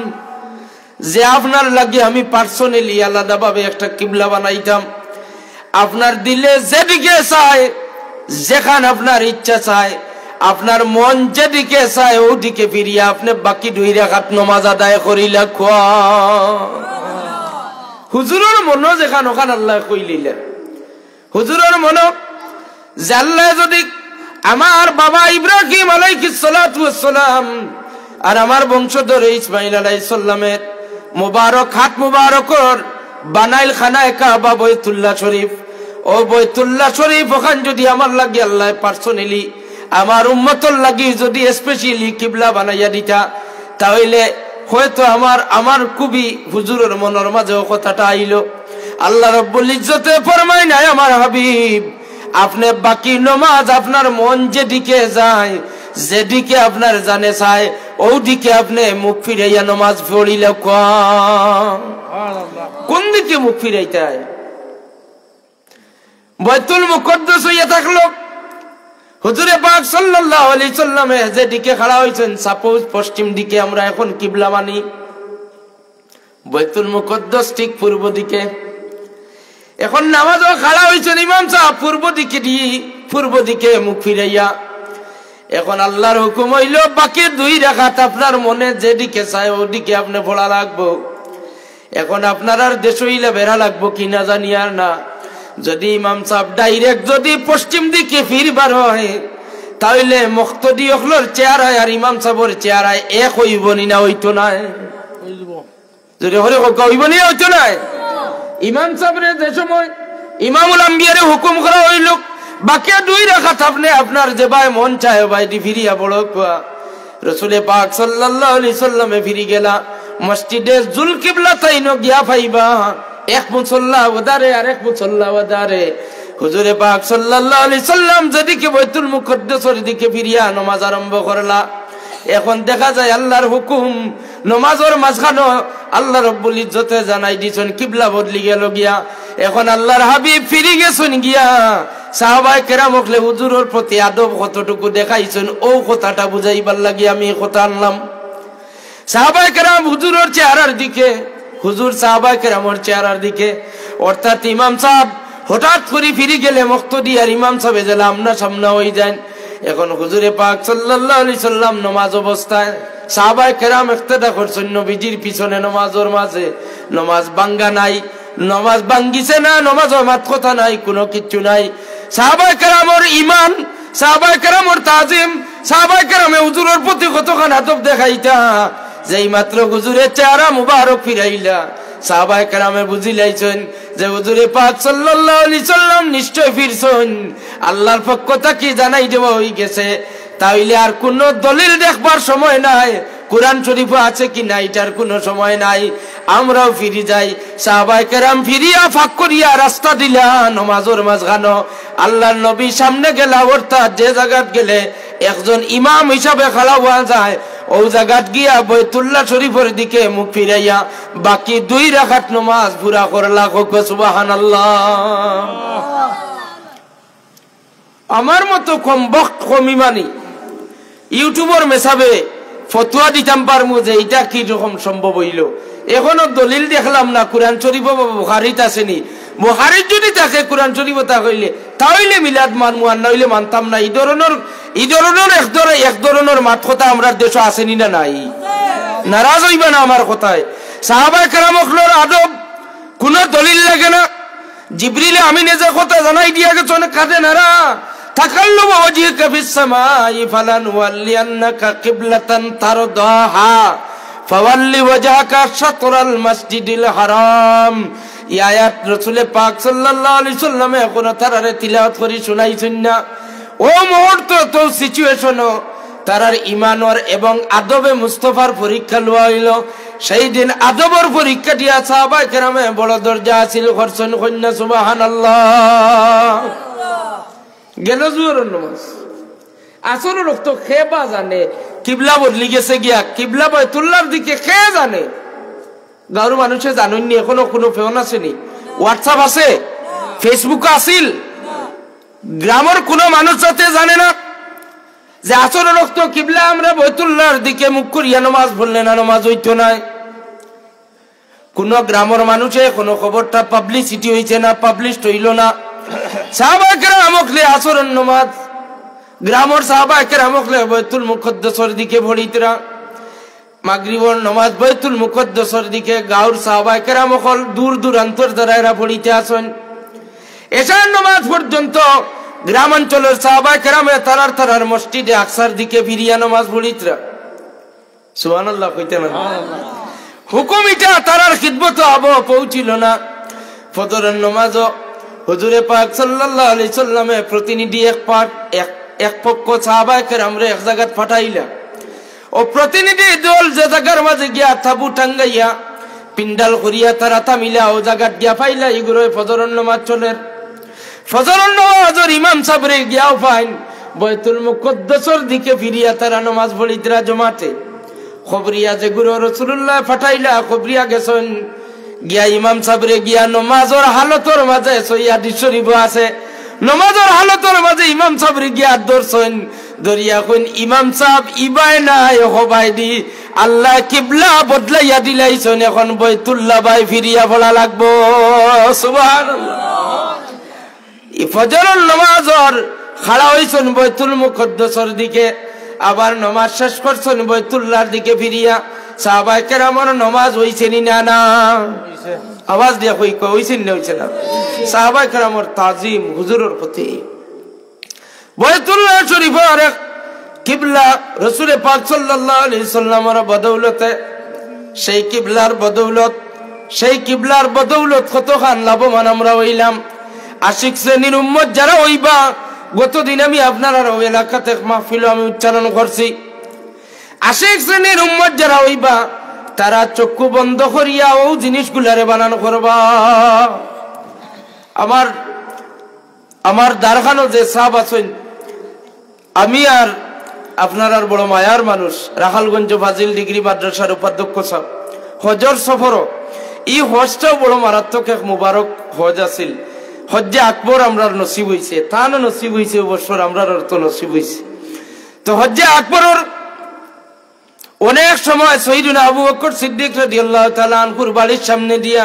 যে আপনার লাগে আমি পার্সোনালি আলাদা ভাবে একটা কিবলা বানাইতাম। আপনার দিলে যেদিকে চায়, যেখানে আপনার ইচ্ছা চায়, আপনার মন যেদিকে চায় ওদিকে ফিরিয়া আপনি বাকি 2 রাকাত নামাজ আদায় করিলা। হুজুরের মন যেখান ওখান আল্লাহ কইলিলেন। হুজুরের মন যে আল্লাহ যদি আমার বাবা ইব্রাহিম আলাইহিস সালাতু ওয়াস সালাম আর আমার বংশধর ইসমাইল আলাইহিস সালামের মুবারক হাত মুবারকর বানাইল খানায়ে কাবা বাইতুল্লাহ শরীফ, ও বাইতুল্লাহ শরীফ ওখান যদি আমার লাগে আল্লাহ পার্সোনালি আমার উম্মতর লাগি যদি স্পেশালি কিবলা বানাইয়া দিতা, তাহলে হয়তো আমার খুবই হুজুরের মনের মাঝে কথাটা আইলো। আল্লাহ রাব্বুল ইজ্জতে ফরমায় নাই আমার হাবিব, আপনি বাকি নামাজ আপনার মন যেদিকে যায়, যেদিকে আপনার জানে চায় ওদিকে আপনি মুখ ফিরাইয়া নামাজ পড়িলে কোন দিকে মুখ ফিরাইতে হয়? বাইতুল মুকদ্দাস হইয়া থাকলো, হুজুরে পাক সাল্লাল্লাহু আলাইহি সাল্লামে যেদিকে খাড়া হইছেন, সাপোজ পশ্চিম দিকে আমরা এখন কিবলা মানি, বাইতুল মুকদ্দাস ঠিক পূর্ব দিকে। এখন নামাজও খাড়া হইছেন ইমাম সাহেব পূর্ব দিকে মুখ ফিরাইয়া। এখন আল্লাহর হুকুম হইল বাকি 2 রাকাত আপনার মনে যেদিকে চায় ওদিকে আপনি পড়া লাগবো। এখন আপনার আর দেশ হইলে বেড়া লাগবো কিনা জানি আর না। যদি ইমাম সাহেব ডাইরেক্ট যদি পশ্চিম দিকে ফিরবার হয়, তাহলে মুক্তদি হলোর চেহারায় আর ইমাম সাহেবের চেহারায় এক হইব নি না? হইতো না। যদি হরে হইব নি, হইতো না। ইমাম সাহেবের যে সময় ইমামুল আম্বিয়ারে হুকুম করা হইল বাকি 2 রাকাত আপনি আপনার যে ভাই মন চায় ভাই ফিরিয়া পড়ো। রাসূল পাক সাল্লাল্লাহু আলাইহি সাল্লামে ফিরি গেলা মসজিদে জুল কিবলা তাইন গিয়া পাইবা এক মুসল্লা ওদারে আর এক মুসল্লা ওদারে। হুজুরে পাক সাল্লাল্লাহু আলাইহি সাল্লাম যেদিকে বাইতুল মুকদ্দাসের দিকে ফিরিয়া নামাজ আরম্ভ করলা। এখন দেখা যায় আল্লাহর হুকুম নামাজের মাঝখানে আল্লাহ রাব্বুল ইজ্জতে জানাই দিছেন কিবলা বদলি গেল গিয়া। এখন আল্লাহর হাবিব ফিরি গেছেন গিয়া, সাহাবায়ে কেরাম হকলে হুজুরের প্রতি আদব কতটুকু দেখাইছেন ও কথাটা বুঝাইবার লাগি আমি কথা আনলাম। সাহাবায়ে কেরাম হুজুরের চেহারার দিকে, হুজুর সাহাবায়ে কেরামের চেহারার দিকে, অর্থাৎ ইমাম সাহেব হঠাৎ করে ফিরে গেলে মুক্তদি আর ইমাম সাহেব যেন আমনা সামনা হয়ে যায়। এখন হুজুরে পাক সাল্লাল্লাহু আলাইহি সাল্লাম নামাজ অবস্থায় সাহাবায়ে কেরাম ইক্তেদা করছেন নবীজির পিছনে নামাজের মাঝে। নামাজ ভাঙ্গা নাই, নামাজ ভাঙ্গিছে না, নামাজের মাত কথা নাই, কোনো কিচ্ছু নাই। সাহাবায়ে কেরামের ঈমান, সাহাবায়ে কেরামের তাজিম, সাহাবায়ে কেরামে হুজুরের প্রতি কতখানি আদব দেখাইতা, যেই মাত্র হুজুরের চেহারা মুবারক ফিরাইলা সাহাবায়ে কেরামে বুঝিলাইছেন যে হুজুরে পাক সাল্লাল্লাহু আলাইহি সাল্লাম নিশ্চয় ফিরছেন, আল্লাহর পক্ষ থেকে জানাই দেওয়া হয়ে গেছে। তাইলে আর কোনো দলিল দেখবার সময় নাই, কুরআন শরীফে আছে কি না এটার কোনো সময় নাই। আমরাও ফিরে যাই। সাহাবায়ে কেরাম ফিরিয়া ফাঁক করিয়া রাস্তা দিলা নামাজের মাঝখানে আল্লাহর নবী সামনে গেলা, অর্থাৎ যে জায়গাত গেলে একজন ইমাম হিসাবে খাড়া হওয়া যায় ও জায়গাত গিয়া বাইতুল্লাহ শরীফের দিকে মুখ ফিরাইয়া বাকি 2 রাকাত নামাজ পুরা করলা। সুবহানাল্লাহ। আমার মতো কম বক্ত কম ইমানি ইউটিউবের মেসাবে ফতোয়া দিতাম পারমু যে এটা কি রকম সম্ভব হইল। এখনো দলিল দেখলাম না কোরআন শরীফ বুখারীত আসেনি। বুখারীত যদি থাকে কোরআন শরীফ তা হইলে তাহলে মিলাদ মানমু, আর নইলে মানতাম না। এই ধরনের এক ধরনের মাত কথা আমরা দেশে আসেনি না? নাই। নারাজ হইবা না আমার কথায়। সাহাবায়ে কেরাম হকলের আদব কোন দলিল লাগে না। জিবরিলে আমিনে যে কথা জানাই দিয়া গেছে অনেক কাঁদে নারা তাকাল্লুবু ওয়াজহিকা ফিস সামাই ফালানুওয়াল্লিয়ান্নাকা কিবলাতান তারদাহা ফাওয়াল্লি ওয়াজহাকা শাতরাল মাসজিদিল হারাম। এই আয়াত রাসূল পাক সাল্লাল্লাহু আলাইহি সাল্লামে কোন তারারে তিলাওয়াত করি শুনাইছেন না। ও মুহূর্ত তো সিচুয়েশন তারার ইমানর এবং আদবে মুস্তফার পরীক্ষা লওয়া হইল। সেই দিন আদবর পরীক্ষা দিয়া সাহাবায়ে কেরামে বড় দরজা আছিল করছেন কন্যা সুবহানাল্লাহ। গেল জোহরের নামাজ, আসরের রক্ত খেবা জানে কিবলা বদলি গেছে গিয়া কিবলা বাইতুল্লাহর দিকে খেয়ে জানে। গাঁর মানুষে জানেননি, এখনো কোনো ফোন আসেনি, হোয়াটসঅ্যাপ আছে, ফেসবুক আসিল, গ্রামের কোনো মানুষ যাতে জানে না যে আসরের রক্ত কিবলা আমরা বাইতুল্লাহর দিকে মুখ করিয়া নামাজ পড়লে না নামাজ হইতো না। কোন গ্রামের মানুষে কোনো খবরটা পাবলিসিটি হইছে না, পাবলিশ হইল না। সাহাবায়ে কেরাম আমকলে আসরের নামাজ গ্রামের সাহাবায়ে কেরাম আমকলে বাইতুল মুকদ্দাসের দিকে পড়িতরা। মাগরিবের নামাজ বাইতুল মুকদ্দাসের দিকে গাঁর সাহাবায়ে কেরাম আমকল দূর দূরান্তর দ্বারা এরা পড়িতে আসেন। এশার নামাজ পর্যন্ত গ্রামাঞ্চলের সাহাবায়ে কেরামে তারার তারার মসজিদে আকসার দিকে ফিরিয়া নামাজ পড়িতরা। সুবহানাল্লাহ কইতে না, হুকুম এটা তারার খিদমত আব পৌঁছিল না। ফজরের নামাজ হুজুরে পাক সাল্লাল্লাহু আলাইহি সাল্লামে প্রতিনিধি এক পক্ষ সাহাবায়ে কেরামরে এক জায়গায় পাঠাইলা। ও প্রতিনিধি দল যে জায়গার মাঝে গিয়া তাবু টাঙ্গাইয়া পিন্ডাল করিয়া তারা থামিলা ও জায়গা গিয়া পাইলা এগুলো ফজরের নামাজ চলের। ফজরের নামাজের ইমাম সাহেবরে গিয়াও পাইন বাইতুল মুকদ্দাসের দিকে ফিরিয়া তারা নামাজ পড়িতরা জমাতে। খবরিয়া যে গুরু রাসূলুল্লাহ পাঠাইলা খবরিয়া গেছেন গিয়া ইমাম সাহেবরে গিয়া নামাজের হালতের মাঝে সহিহ শরীফ আছে, নামাজের হালতের মাঝে ইমাম সাহেবরে গিয়া ধরছেন, ধরিয়া কইন ইমাম সাহেব ইবাই নাই হবাই দি আল্লাহ কিবলা বদলাইয়া দিলাইছেন, এখন বাইতুল্লাহ বাই ফিরিয়া পড়া লাগবো। সুবহানাল্লাহ। ফজরের নামাজের খাড়া হইছেন বাইতুল মুকদ্দাসের দিকে, আবার নামাজ শেষ করছেন বাইতুল্লাহর দিকে ফিরিয়া। সাহাবায়ে কেরামের নামাজ হইছেনি না? না, আওয়াজ দিয়া কই হইছেন না? হইছে না। সাহাবায়ে কেরামের তাজিম হুজুরের প্রতি বাইতুল্লাহ শরীফের এক কিবলা রাসূল পাক সাল্লাল্লাহু আলাইহি সাল্লামের বদৌলতে, সেই কিবলার বদৌলত কতখান লাভবান আমরা হইলাম। আশিক শ্রেণীর উম্মত যারা হইবা, গতদিন আমি আপনার এলাকাতে মাহফিল আমি উচ্চারণ করছি, আশিক শ্রেণীর উম্মত যারা হইবা তারা চক্ষু বন্ধ করিয়া ও জিনিসগুলারে বানানো করবা। আমার দারখানো যে সাহাব আছেন, আমি আর আপনার আর বড় মায়ার মানুষ রাখালগঞ্জ ফাজিল ডিগ্রি মাদ্রাসার উপাধ্যক্ষ সাহেব হজর সফর, এই হজটাও বড় মারাত্মক এক মুবারক হজ আছিল। হজ্জে আকবর আমরার নসিব হইছে, তানো নসিব হইছে অবসর আমরার তো নসিব হইছে। তো হজ্জে আকবরের অনেক সময় শহীদুনা আবু বকর সিদ্দিক রাদিয়াল্লাহু তাআলা আনহুর বাড়ির সামনে দিয়া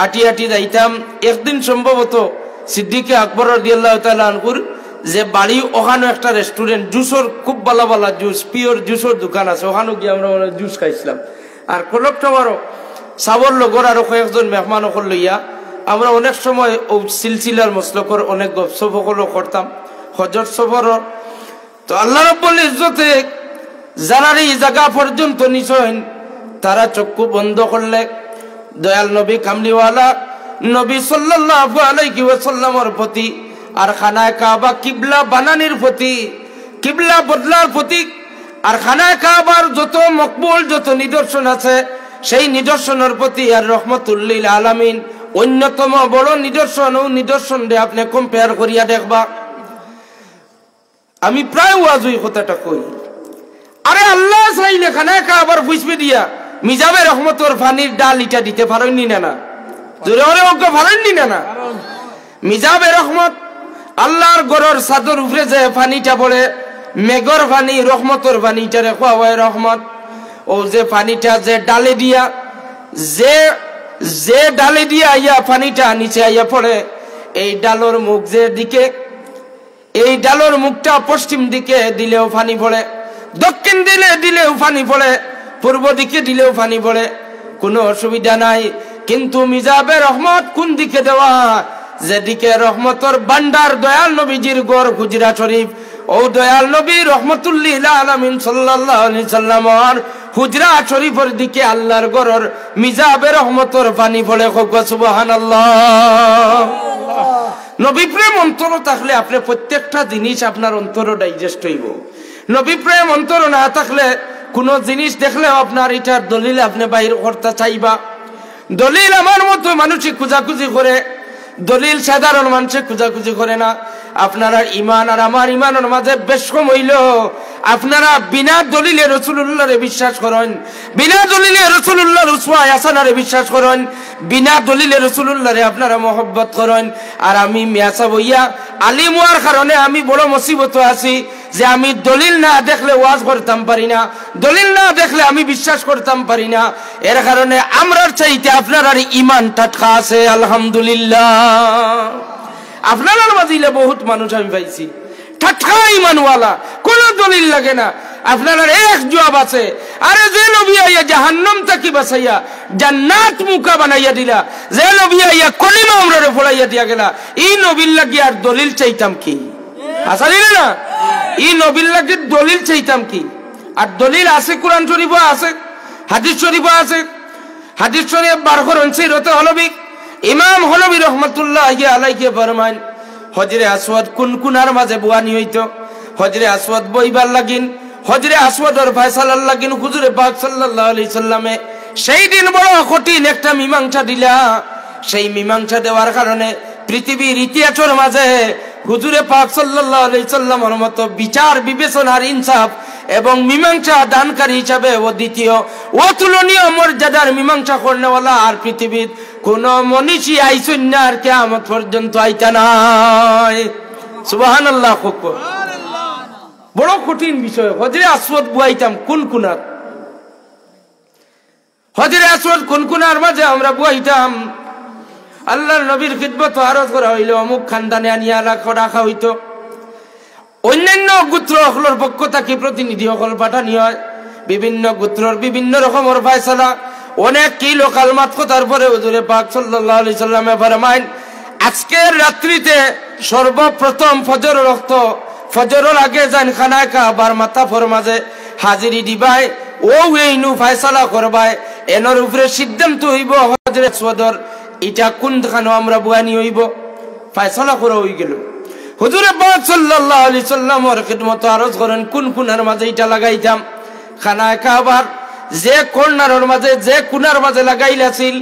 আটি আটি যাইতাম। একদিন সম্ভবত সিদ্দিকে আকবর রাদিয়াল্লাহু তাআলা আনহুর যে বাড়ি, ওখানে একটা রেস্টুরেন্ট, জুসের খুব ভালো ভালো জুস, পিওর জুসের দোকান আছে, ওখানে গিয়ে আমরা জুস খাইছিলাম। আর কলকটাবারও সাবর লগর আরো কয়েকজন মেহমান ওখান লইয়া আমরা অনেক সময় ও সিলসিলার মসলকর অনেক গপসপ করতাম হজর সফর। তো আল্লাহ রাব্বুল ইজ্জতে যারা এই জায়গা পর্যন্ত নিছেন তারা চক্ষু বন্ধ করলে দয়াল নবী কামলিওয়ালা নবী সাল্লাল্লাহু আলাইহি ওয়াসাল্লামের প্রতি আর খানায়ে কাবা কিবলা বানানির প্রতি, কিবলা বদলার প্রতি আর খানায়ে কাবার যত মকবুল যত নিদর্শন আছে সেই নিদর্শনের প্রতি আর রহমতুল লিল আলামিন অন্যতম বড় নিদর্শন ও নিদর্শন দিয়ে আপনি কম্পেয়ার করিয়া দেখবা। আমি প্রায় ওয়াজই কথাটা কই, আরে আল্লাহ চাইলে খানায়ে কাবার বুঝবে দিয়া মিজাবে রহমতের পানির ডাল ইটা দিতে পারেননি না? জোরে ওরে ওকে পারেননি না? মিজাবে রহমত আল্লাহর গরর চাদর উপরে যে পানিটা পড়ে, মেঘর পানি, রহমতের পানি, এটারে খোয়া হয় রহমত। ও যে পানিটা যে ডালে দিয়া যে ডালে দিয়া আইয়া পানিটা নিচে আইয়া পড়ে, এই ডালর মুখ যে দিকে, এই ডালর মুখটা পশ্চিম দিকে দিলেও পানি পড়ে, দক্ষিণ দিলেও পানি পড়ে, পূর্ব দিকে দিলেও পানি পড়ে, কোনো অসুবিধা নাই। কিন্তু মিজাবে রহমত কোন দিকে দেওয়া? যেদিকে রহমতের ভান্ডার দয়াল নবীজির গড় হুজরা শরীফ, ও দয়াল নবী রহমতুল লিল আলামিন সাল্লাল্লাহু আলাইহি সাল্লামের হুজরা শরীফের দিকে আল্লাহর গড়র মিজাবে রহমতের পানি পড়ে। সুবহানাল্লাহ। নবী প্রেম অন্তর থাকলে আপনি প্রত্যেকটা জিনিস আপনার অন্তর ডাইজেস্ট হইব। নবী প্রেম অন্তর না থাকলে কোন জিনিস দেখলেও আপনার এটার দলিল আপনি বাইর করতে চাইবা। দলিল আমার মতো মানুষই খুঁজাখুঁজি করে, দলিল সাধারণ মানুষে খুঁজাখুঁজি করে না। আপনারা ইমান আর আমার ইমানের মাঝে বেশ কম হইল। আপনারা বিনা দলিলে রাসূলুল্লাহরে বিশ্বাস করেন, বিনা দলিলে রাসূলুল্লাহর উসওয়া হাসানারে বিশ্বাস করেন, বিনা দলিলে রাসূলুল্লাহরে আপনারা মহব্বত করেন। আর আমি মিয়াসা বইয়া আলিম হওয়ার কারণে আমি বড় মুসিবত আছি যে আমি দলিল না দেখলে ওয়াজ করতাম পারি না, দলিল না দেখলে আমি বিশ্বাস করতাম পারি না। এর কারণে আমরার চাইতে আপনার আর ইমান টাটকা আছে আলহামদুলিল্লাহ। আপনার মাঝিলে বহুত মানুষ আমি পাইছি টাটকা ইমানওয়ালা, কোন দলিল লাগে না। আপনার এক জবাব আছে, আরে যে নবী আইয়া জাহান্নাম থেকে বাঁচাইয়া জান্নাত মুকা বানাইয়া দিলা, যে নবী আইয়া কলিমা আমরারে ফলাইয়া দিয়া গেলা, এই নবীর লাগি আর দলিল চাইতাম কি? আসলে না, এই নবীর লাগি দলিল চাইতাম কি? আর দলিল আছে, কোরআন শরীফ আছে, হাদিস শরীফ আছে। হাদিস শরীফ বার করেন সিরাতে হলবি, ইমাম হলবি রহমাতুল্লাহি আলাইহি ফরমান, হজরে আসওয়াদ কোন কোনার মাঝে বুয়ানি হইতো। হজরে আসওয়াদ বইবার লাগিন, হজরে আসওয়াদর ফয়সালার লাগিন হুজুরে পাক সাল্লাল্লাহু আলাইহি সাল্লামে সেই দিন বড় কঠিন একটা মীমাংসা দিলা। সেই মীমাংসা দেওয়ার কারণে পৃথিবীর ইতিহাসের মাঝে হুজুরে পাক সাল্লাল্লাহু আলাইহি সাল্লামের মতো বিচার বিবেচনার ইনসাফ এবং মীমাংসা দানকারী হিসাবে ও দ্বিতীয় অতুলনীয় মর্যাদার মীমাংসা করনেওয়ালা আর পৃথিবীর কোন মনীষী আইসুন না, আর কিয়ামত পর্যন্ত আইতা নাই। সুবহানাল্লাহ। বড় কঠিন বিষয়। হজরে আসওয়াদ বুয়াইতাম কোন কোনার, হজরে আসওয়াদ কোন কোনার মাঝে আমরা বুয়াইতাম। আল্লাহর নবীর খিদমত আরজ করা হইল, অমুক খানদানে আনিয়া রাখা হইতো। অন্যান্য গোত্র সকলের পক্ষ থেকে প্রতিনিধি সকল পাঠানি হয়। বিভিন্ন গোত্রর বিভিন্ন রকমের ফয়সালা, অনেক কি লোকাল মাত কথার পরে হুজুরে পাক সাল্লাল্লাহু আলাইহি সাল্লামে ফরমাইন, আজকের রাত্রিতে সর্বপ্রথম ফজর রক্ত, ফজরের আগে যান খানায় কাবার মাথা ফর মাঝে হাজিরি দিবাই, ও এইনু ফয়সালা করবাই, এনর উপরে সিদ্ধান্ত হইব হজরে আসওয়াদর এটা কোনখানে আমরা বুয়ানি হইব। ফয়সালা করা হই গেল। হুজুরে পাক সাল্লাল্লাহু আলাইহি সাল্লামের খিদমত আরজ করেন কোন কোনার মাঝে এটা লাগাইতাম। খানায় কাবার যে কর্নারের মাঝে, যে কোনার মাঝে লাগাইলাছিল,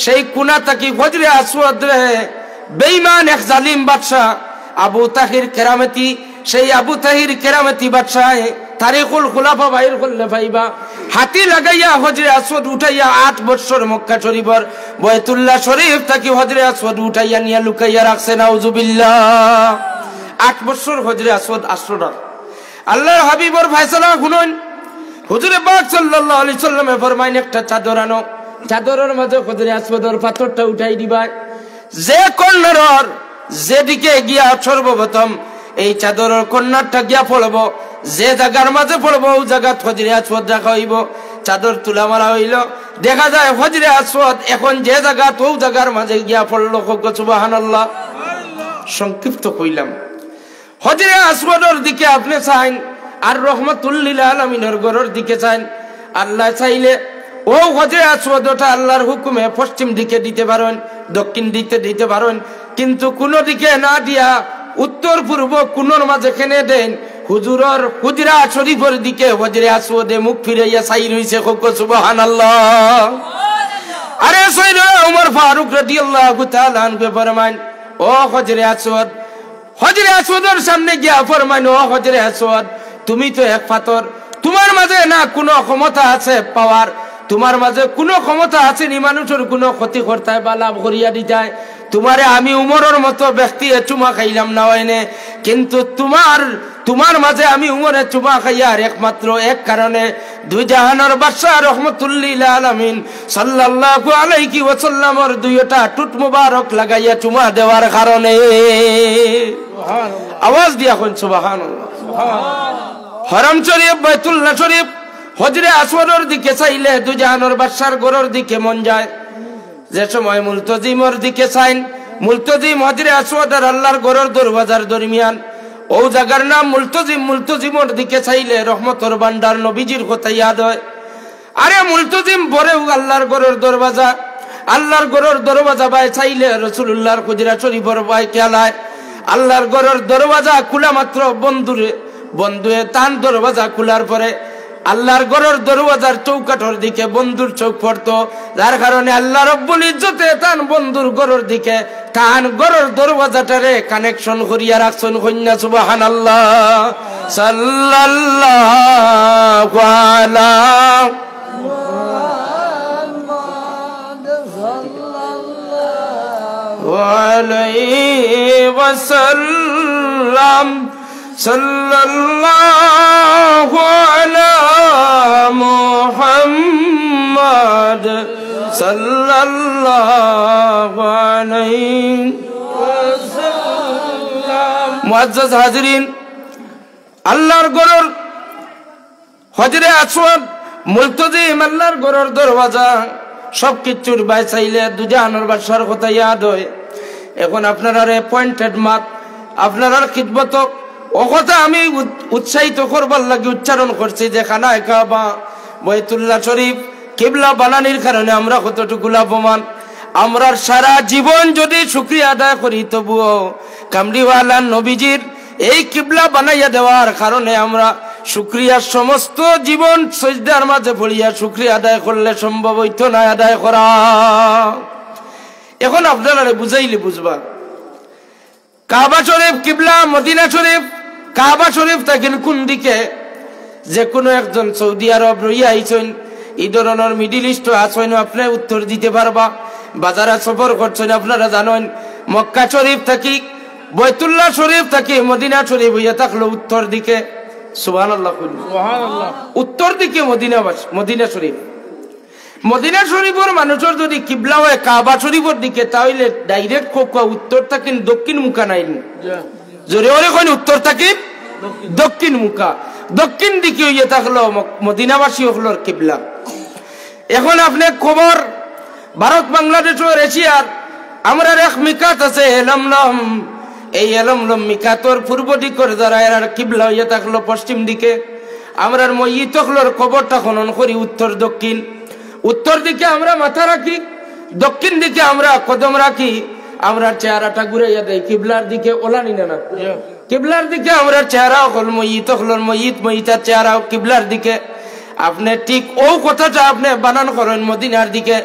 সেই কোনা থাকি হজরে আসওয়াদ রে বেঈমান এক জালিম বাদশা আবু তাহির কেরামতি, সেই আবু তাহির কেরামতি বাদশাহ তারিকুল খুলাফা বাইর করলে পাইবা, হাতি লাগাইয়া হজরে আসওয়াদ উঠাইয়া 8 বছর মক্কা শরীফের বাইতুল্লাহ শরীফ থাকি হজরে আসওয়াদ উঠাইয়া নিয়া লুকাইয়া রাখছে। নাউজুবিল্লাহ। 8 বছর হজরে আসওয়াদ আশ্রয়। আল্লাহর হাবিবর ফয়সালা শুনুন। হুজুরে পাক সাল্লাল্লাহু আলাইহি সাল্লামে ফরমাইন, একটা চাদর আনো, চাদরের মাঝে হজরে আসওয়াদর পাথরটা উঠাই দিবা। যে কর্নার যেদিকে গিয়া সর্বপ্রথম এই চাদরের কর্নারটা গিয়া পড়ব, যে জায়গার মাঝে পড়ব ও জায়গা হজরে আসওয়াদ রাখা হইব। চাদর তুলা মারা হইল, দেখা যায় হজরে আসওয়াদ এখন যে জায়গা ও জায়গার মাঝে গিয়া পড়লো। সুবহানাল্লাহ। সংক্ষিপ্ত কইলাম। হজরে আসওয়াদের দিকে আপনি চাইন আর রহমাতুল লিল আলামিনের ঘরের দিকে চাইন। আল্লাহ চাইলে ও হজরে আসওয়াদটা আল্লাহর হুকুমে পশ্চিম দিকে দিতে পারেন, দক্ষিণ দিকে দিতে পারেন, কিন্তু কোন দিকে না দিয়া উত্তর পূর্ব কোনর মাঝে কেনে দেন হুজুরর হুজরা শরীফের দিকে হজরে আসওয়াদে মুখ ফিরাইয়া চাই রইছে। সুবহানাল্লাহ। আরে সাইয়েদনা ওমর ফারুক রাদিয়াল্লাহু তাআলা আনহু ফরমান, ও হজরে আসওয়াদ, হজরে আসওয়াদের সামনে গিয়া ফরমান, ও হজরে আসওয়াদ, তুমি তো এক পাথর, তোমার মাঝে না কোনো ক্ষমতা আছে পাওয়ার, তোমার মাঝে কোনো ক্ষমতা আছে নি মানুষের কোনো ক্ষতি করতে বা লাভ করিয়া দিতে। তোমারে আমি উমরের মতো ব্যক্তি চুমা খাইলাম না হয়নে, কিন্তু তোমার মাঝে আমি উমরে চুমা খাইয়ার একমাত্র এক কারণে, দুই জাহানের বাদশা রহমাতুল লিল আলামিন সাল্লাল্লাহু আলাইহি ওয়াসাল্লামের দুইটা টুট মুবারক লাগাইয়া চুমা দেওয়ার কারণে। সুবহানাল্লাহ। আওয়াজ দিয়া কোন সুবহানাল্লাহ। সুবহানাল্লাহ। হারাম শরীফ বাইতুল্লাহ শরীফ হজরে আসওয়াদের দিকে চাইলে দুই জাহানের বাদশার ঘরের দিকে মন যায়। যে সময় মুলতজিমর দিকে চাইন, মুলতজিম হজরে আসওয়াদ আর আল্লাহর ঘরের দরওয়াজার দরমিয়ান, ও জায়গার নাম মুলতজিম। মুলতজিমর দিকে চাইলে রহমতের ভান্ডার নবীজির কথা ইয়াদ হয়। আরে মুলতজিম পরেও আল্লাহর ঘরের দরওয়াজা, আল্লাহর ঘরের দরওয়াজা বাই চাইলে রাসূলুল্লাহর হুজরা শরীফের বাই খেলায়। আল্লাহর ঘরের দরওয়াজা খোলা মাত্র বন্ধুয়ে তান দরওয়াজা খোলার পরে আল্লাহর ঘরের দরওয়াজার চৌকাঠের দিকে বন্ধুর চোখ পড়তো, যার কারণে আল্লাহ রব্বুল ইজ্জতে তান বন্ধুর ঘরের দিকে তান ঘরের দরওয়াজাটারে কানেকশন করিয়া রাখছেন। কন্যা সুবহানাল্লাহ। সাল্লাল্লাহু আলাইহি ওয়াসাল্লাম। সাল্লাল্লাহু আলা মুহাম্মাদ সাল্লাল্লাহু আলাইহি ওয়াসাল্লাম। মুআজ্জাজ হাজিরিন, আল্লাহর ঘরের হজরে আসওয়াদ মুলতাজিম আল্লাহর ঘরের দরওয়াজা সবকিছুর বাই চাইলে দুজাহানের বাদশার কথা ইয়াদ হয়। এখন আপনারা পয়েন্টেড মাত আপনার খিদমত ও কথা আমি উৎসাহিত করবার লাগে উচ্চারণ করছি যে খানায়ে কাবা বাইতুল্লাহ শরীফ কিবলা বানানির কারণে আমরা কতটুকু লাভবান। আমরা সারা জীবন যদি শুকরিয়া আদায় করি তবুও কামড়িওয়ালা নবীজির এই কিবলা বানাইয়া দেওয়ার কারণে আমরা শুকরিয়ার সমস্ত জীবন সিজদার মাঝে পড়িয়া শুকরিয়া আদায় করলে সম্ভব হইতো না আদায় করা। এখন আপনারা বুঝাইলে বুঝবা কাবা শরীফ কিবলা মদিনা শরীফ। কাবা শরীফ থাকেন কোন দিকে? যে কোনো একজন সৌদি আরব রইয়া আইছেন, এই ধরনের মিডিল ইস্ট আসেন, আপনি উত্তর দিতে পারবা। বাজারে সফর করছেন, আপনারা জানেন মক্কা শরীফ থাকি বাইতুল্লাহ শরীফ থাকি মদিনা শরীফ হইয়া থাকলো উত্তর দিকে। সুবহানাল্লাহ, সুবহানাল্লাহ। উত্তর দিকে মদিনা শরীফ। মদিনা শরীফের মানুষের যদি কিবলা হয় কাবা শরীফের দিকে, তাহলে ডাইরেক্ট কোকা উত্তর থাকেন দক্ষিণ মুখা নাই জোরে ওরে কোন উত্তর থাকেন দক্ষিণ মুখা। দক্ষিণ দিকে হইয়া থাকলো মদিনাবাসী হলোর কিবলা। এখন আপনি খবর ভারত বাংলাদেশ ও এশিয়ার আমরা এক মিকাত আছে এলমলম, এই এলমলম মিকাতর পূর্ব দিকের যারা এর কিবলা হইয়া থাকলো পশ্চিম দিকে। আমরা মইত হলোর খবরটা খনন করি উত্তর দক্ষিণ। উত্তর দিকে আমরা মাথা রাখি, দক্ষিণ দিকে আমরা কদম রাখি, আমরা চেহারাটা ঘুরাইয়া দেয় কিবলার দিকে। ওলানি না না কিবলার দিকে আমরা চেহারা হল মইত হলোর মইতার চেহারা কিবলার দিকে। আপনি ঠিক ও কথাটা আপনি বানান করেন মদিনার দিকে।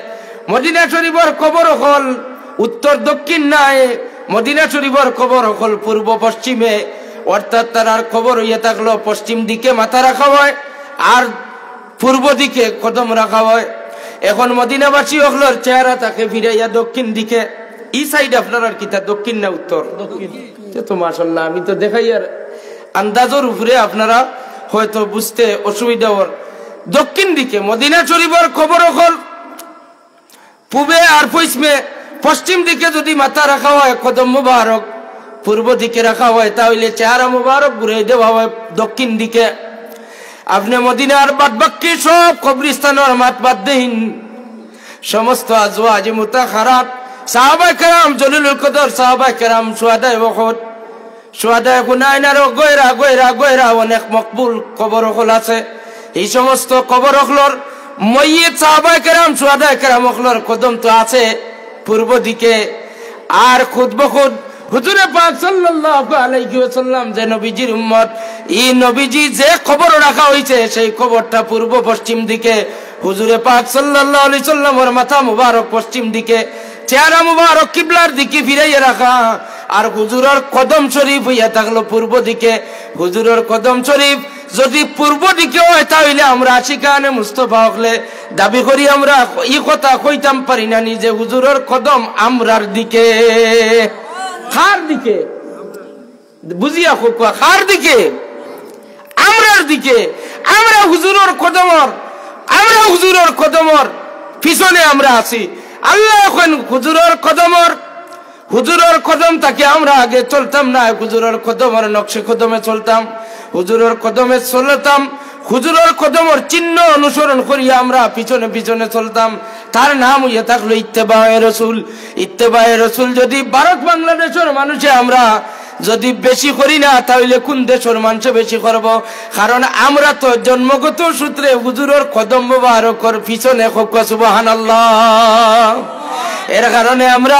মদিনা শরীফের কবর হল উত্তর দক্ষিণ নাই, মদিনা শরীফের কবর হল পূর্ব পশ্চিমে, অর্থাৎ তার কবর হইয়া থাকলো পশ্চিম দিকে মাথা রাখা হয় আর পূর্ব দিকে কদম রাখা হয়। এখন মদিনাবাসী হলোর চেহারা তাকে ফিরাইয়া দক্ষিণ দিকে। এই সাইড আপনার আর কিতা দক্ষিণ না উত্তর? তো মাশাআল্লাহ, আমি তো দেখাই আর আন্দাজের উপরে আপনারা হয়তো বুঝতে অসুবিধা হল। দক্ষিণ দিকে মদিনা শরীফের খবর হল পূবে আর পশ্চিমে। পশ্চিম দিকে যদি মাথা রাখা হয় কদম মুবারক, পূর্ব দিকে রাখা হয় তাহলে চেহারা মুবারক ঘুরে দেওয়া হয় দক্ষিণ দিকে। আপনি মদিনার বাদ বাকি সব কবরস্থানের মাত বাদ দেন, সমস্ত আজওয়াজ মুতাখারাত সাহাবায়ে কেরাম জলিলুল কদর সাহাবায়ে কেরাম শুহাদায়ে উহুদ শুহাদায়ে হুনাইন আর গয়রা গয়রা গয়রা অনেক মকবুল কবর হল আছে। এই সমস্ত কবর হলর মইয়িত সাহাবায়ে কেরাম শুহাদায়ে কেরাম হলর কদম তো আছে পূর্ব দিকে। আর খুদ বখুদ হুজুরে পাক সাল্লাল্লাহু আলাইহি ওয়াসাল্লাম যে নবীজির উম্মত, এই নবীজি যে কবর রাখা হয়েছে সেই কবরটা পূর্ব পশ্চিম দিকে। হুজুরে পাক সাল্লাল্লাহু আলাইহি ওয়াসাল্লামের মাথা মুবারক পশ্চিম দিকে, চেহারা মুবারক কিবলার দিকে ফিরাইয়া রাখা। আর হুজুরের কদম শরীফ হইয়া থাকলো পূর্ব দিকে। হুজুরের কদম শরীফ যদি পূর্ব দিকে হয় তাহলে আমরা আশিকানে মুস্তাফা হলে দাবি করি আমরা এই কথা কইতাম পারি না যে হুজুরের কদম আমরার দিকে। খার দিকে বুঝিয়া খার দিকে আমরার দিকে। আমরা হুজুরের কদমর পিছনে আমরা আছি। আল্লাহ এখন হুজুরের কদম তাকে আমরা আগে চলতাম না, হুজুরের কদমের নকশে কদমে চলতাম, হুজুরের কদমে চলতাম, হুজুরের কদমের চিহ্ন অনুসরণ করিয়া আমরা পিছনে পিছনে চলতাম। তার নাম হইয়া থাকলো ইত্তেবায়ে রাসূল। ইত্তেবায়ে রাসূল যদি ভারত বাংলাদেশের মানুষে আমরা যদি বেশি করি না তাহলে কোন দেশের মানুষ বেশি করব? কারণ আমরা তো জন্মগত সূত্রে হুজুরের কদম মুবারকের পিছনে সুবহানাল্লাহ। এর কারণে আমরা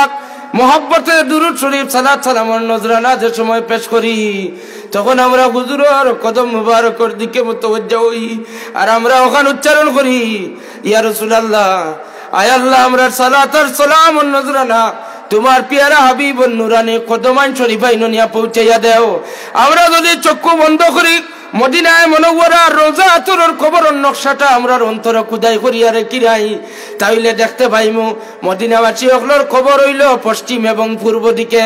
মোহাব্বতে দুরূদ শরীফ সালাত সালামের নজরানা যে সময় পেশ করি তখন আমরা হুজুরের কদম মুবারকের দিকে মুতওয়াজ্জহ হই আর আমরা ওখানে উচ্চারণ করি ইয়া রাসূলুল্লাহ আয় আল্লাহ আমরা সালাত আর সালাম ও নজরানা তোমার পিয়ারা হাবিব নুরানি কদমান শরীফাই নিয়া পৌঁছাইয়া দাও। আমরা যদি চক্ষু বন্ধ করি মদিনায় মুনাওয়ারা রোজা আতরের কবরের নকশাটা আমরার অন্তরে খুদাই করিয়া রেখি রাই তাইলে দেখতে পাইমু মদিনাবাসী হকলর কবর হইল পশ্চিম এবং পূর্ব দিকে,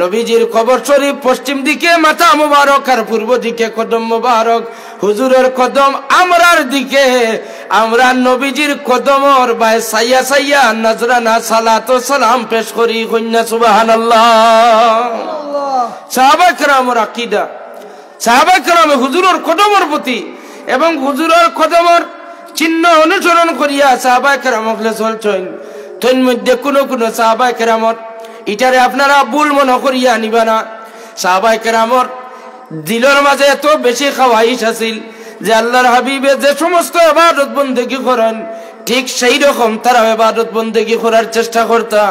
নবীজির কবর শরীফ পশ্চিম দিকে মাথা মুবারক আর পূর্ব দিকে কদম মুবারক, হুজুরের কদম আমরার দিকে, আমরা নবীজির কদমর বাই সাইয়া সাইয়া নজরানা সালাত ও সালাম পেশ করি। কন্যা সুবহানাল্লাহ। সাহাবায়ে কেরামের আকীদা, সাহাবায়ে কেরামে হুজুরের কদমের প্রতি এবং হুজুরের কদমের চিহ্ন অনুসরণ করিয়া সাহাবায়ে কেরাম হকলে চলছেন। তন মধ্যে কোন সাহাবায়ে কেরামর ইটারে আপনারা ভুল মনে করিয়া নিবা না। সাহাবায়ে কেরামর দিলের মাঝে এত বেশি খাওয়াইশ আছিল যে আল্লাহর হাবিবে যে সমস্ত ইবাদত বন্দেগী করেন ঠিক সেই রকম তারা ইবাদত বন্দেগী করার চেষ্টা করতা।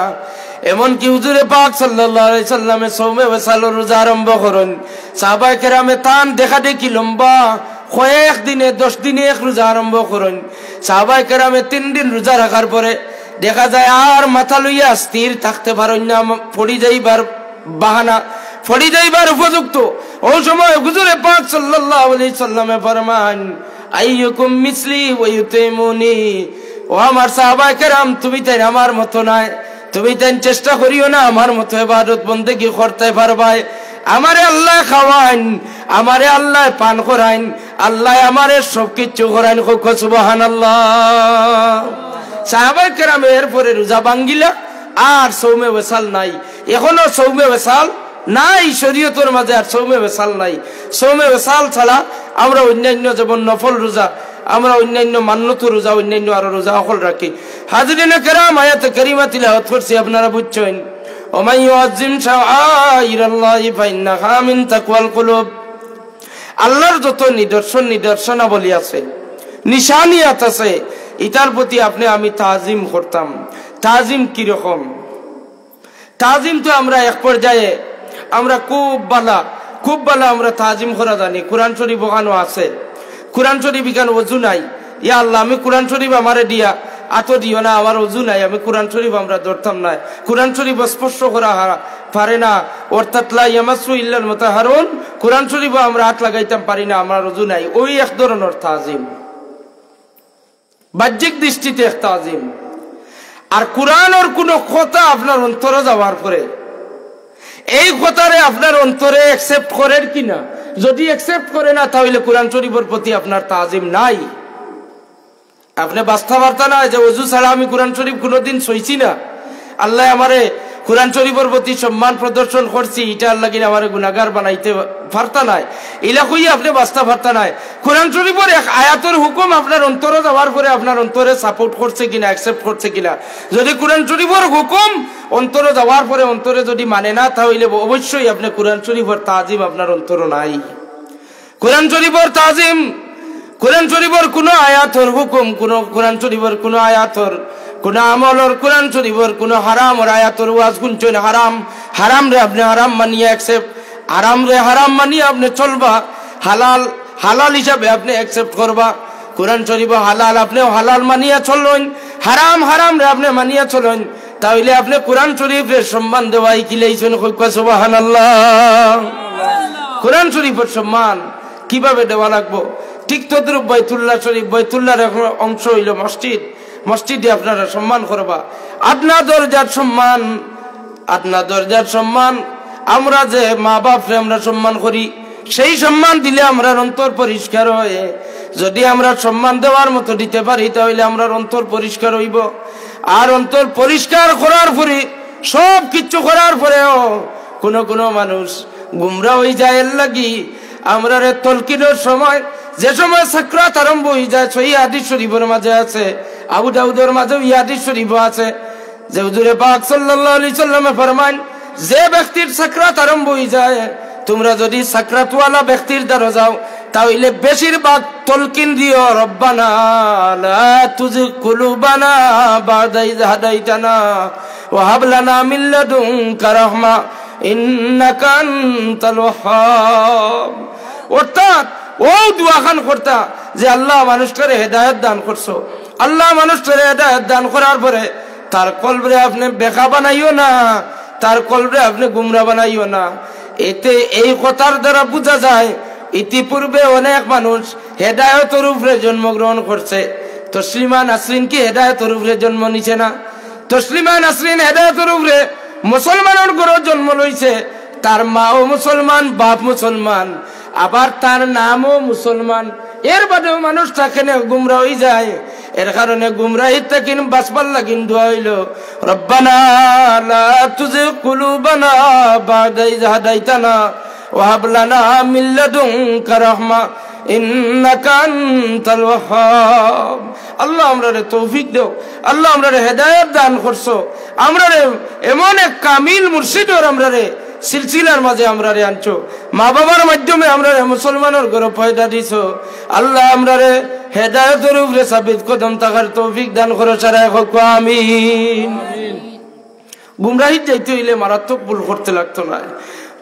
এমনকি হুজুরে পাক সাল্লাল্লাহু আলাইহি সাল্লামে সওমে ওয়াসালের রোজা আরম্ভ করেন, সাহাবায়ে কেরামে তান দেখা দেখি লম্বা কয়েক দিনে 10 দিনে এক রোজা আরম্ভ করেন। সাহাবায়ে কেরামে 3 দিন রোজা রাখার পরে দেখা যায় আর মাথা লইয়া স্থির থাকতে পারেন না, পড়ি যাইবার বাহানা, পড়ি যাইবার উপযুক্ত। ওই সময় হুজুরে পাক সাল্লাল্লাহু আলাইহি সাল্লামে ফরমান আইয়ুকুম মিসলি ওয়া ইউতিমুনি, ও আমার সাহাবায়ে কেরাম তুমি তাই আমার মত নয়, তুমি তাই চেষ্টা করিও না আমার মতো ইবাদত বন্দেগী করতে পারবাই। আমারে আল্লাহ খাওয়ান, আমারে আল্লাহ পান করাইন, আল্লাহ আমারে সবকিছু করাইন। সুবহানাল্লাহ। সাহাবায়ে কেরাম এরপরে রোজা ভাঙ্গিলা আর সওমে ওয়াসাল নাই, এখনো সওমে ওয়াসাল নাই শরীয়তের মাঝে, আর সওমে ওয়াসাল নাই। সওমে ওয়াসাল ছাড়া আমরা অন্যান্য যেমন নফল রোজা, আমরা অন্যান্য মান্যত রোজা, অন্যান্য আরো রোজা সকল রাখি। হাজরিনে কেরাম আয়াতে কারিমা তিলাওয়াত করছি, আপনারা বুঝছেন ওমান ইউআযযিম শাআইরাল্লাহি ফাইন্নাহা মিন তাকওয়াল কুলুব। আল্লাহর যত নিদর্শনাবলী আছে, নিশানিয়াত আছে, এটার প্রতি আপনি আমি তাজিম করতাম। তাজিম কি রকম? তাজিম তো আমরা এক পর্যায়ে আমরা খুব ভালো আমরা তাজিম করা জানি। কোরআন শরীফ ওখানে আছে, কোরআন শরীফ এখানে ওযু নাই, ইয়া আল্লাহ আমি কোরআন শরীফ আমারে দিয়া আতো দিও না, আমার ওযু নাই, আমি কোরআন শরীফ আমরা ধরতাম না। কোরআন শরীফ স্পর্শ করা পারে না, অর্থাৎ লা ইয়ামাসু ইল্লাল মুতাহহারুন, কোরআন শরীফ আমরা হাত লাগাইতাম পারি না, আমার ওযু নাই। ওই এক ধরনের তাজিম, বাহ্যিক দৃষ্টিতে এক তাজিম। আর কোরআনের কোন কথা আপনার অন্তরে যাওয়ার পরে এই কথারে আপনার অন্তরে অ্যাকসেপ্ট করেন কিনা, যদি অ্যাকসেপ্ট করে না তাহলে কোরআন শরীফের প্রতি আপনার তাজিম নাই। আপনি বাস্তব বার্তা না যে ওযু ছাড়া আমি কোরআন শরীফ কোনোদিন সইছি না, আল্লাহ আমারে কোরআন শরীফের প্রতি সম্মান প্রদর্শন করছি, এটা আল্লাহ কিনা আমারে গুনাহগার বানাইতে পারতা নাই, এলা কই আপনি বাস্তব বার্তা নাই। কোরআন শরীফের এক আয়াতের হুকুম আপনার অন্তরে যাওয়ার পরে আপনার অন্তরে সাপোর্ট করছে কিনা, অ্যাকসেপ্ট করছে কিনা। যদি কোরআন শরীফের হুকুম অন্তরে যাওয়ার পরে অন্তরে যদি মানে না, তাহলে অবশ্যই আপনি কোরআন শরীফের তাজিম আপনার অন্তরে নাই। কোরআন শরীফের তাজিম, কোরআন শরীফের কোন আয়াতের হুকুম, কোরআন শরীফের কোন আয়াতের কোন আমলর, কোরআন শরীফের কোন হারামর আয়াতের ওয়াজ শুনছেন, হারাম রে আপনি হারাম মানিয়ে অ্যাকসেপ্ট, হারাম রে হারাম মানিয়ে আপনি চলবা, হালাল হিসাবে আপনি অ্যাকসেপ্ট করবা। কোরআন শরীফ হালাল, আপনি হালাল মানিয়া চললেন, হারাম রে আপনি মানিয়া চলেন, তাহলে আপনি কোরআন শরীফের সম্মান দেওয়াই কি লাইছেন। সুবহানাল্লাহ। কোরআন শরীফের সম্মান কিভাবে দেওয়া লাগবো? ঠিক তদ্রুপ বাইতুল্লাহ শরীফ, বাইতুল্লাহর অংশ হইল মসজিদ, মসজিদে আপনারা সম্মান করবা। আদনা দরজার সম্মান আমরা যে মা বাপরে আমরা সম্মান করি, সেই সম্মান দিলে আমরা অন্তর পরিষ্কার হয়ে, যদি আমরা সম্মান দেওয়ার মতো দিতে পারি তাহলে আমরা অন্তর পরিষ্কার হইব। আর অন্তর পরিষ্কার করার পরে সব কিছু করার পরেও কোন মানুষ গুমরা হয়ে যায়। এর লাগি আমরা তলকিনের সময়, যে সময় সাকরাত আরম্ভ হয়ে যায়, সহিহ হাদিস শরীফের মাঝে আছে, আবু দাউদের মাঝে এই হাদিস শরীফ আছে যে হুজুরে পাক সাল্লাল্লাহু আলাইহি সাল্লামে ফরমান, যে ব্যক্তির সাকরাত আরম্ভ হয়ে যায়, তোমরা যদি সাকরাতওয়ালা ব্যক্তির দ্বারা যাও তাহলে বেশিরভাগ তলকিন দিও রব্বানা লা তুযিগ কুলুবানা বা'দা ইয হাদাইতানা ওয়া হাব লানা মিন লাদুনকা রাহমা ইন্নাকা আনতাল ওয়াহ্হাব। অর্থাৎ ও দোয়া খান করতা যে আল্লাহ মানুষটারে হেদায়েত দান করছো, আল্লাহ মানুষটারে হেদায়েত দান করার পরে তার কলবে আপনি বেকা বানাইও না, তার কলবে আপনি গুমরা বানাইও না। এতে এই কথার দ্বারা বোঝা যায় ইতিপূর্বে অনেক মানুষ হেদায়েতের উপরে জন্মগ্রহণ করছে। তসলিমা নাসরিন কি হেদায়েতের উপরে জন্ম নিছে না? তসলিমা নাসরিন হেদায়েতের উপরে মুসলমানের ঘরে জন্ম লইছে, তার মাও মুসলমান, বাপ মুসলমান, আবার তার নামও মুসলমান। এর বাদেও মানুষ থাকে না গুমরা হয়ে যায়। এর কারণে গুমরাহির থেকে বাঁচবার লাগিন দোয়া হইল রব্বানা লা তুযিগ কুলুবানা বা'দা ইয হাদাইতানা ওয়া হাব লানা মিন লাদুনকা রাহমা ইন্নাকা আনতাল ওয়াহ্হাব। আল্লাহ আমরারে তৌফিক দাও, আল্লাহ আমরারে হেদায়েত দান করছো, আমরারে এমন এক কামিল মুর্শিদর আমরারে সিলসিলার মাঝে আমরারে আনছো, মা বাবার মাধ্যমে আমরারে মুসলমানের ঘরে পয়দা দিছো। আল্লাহ আমরারে হেদায়েতের উপরে সাবিত কদম থাকার তৌফিক দান করো, সারা হোক আমিন। গুমরাহিত যাইতে হইলে মারাত্মক ভুল করতে লাগতো না,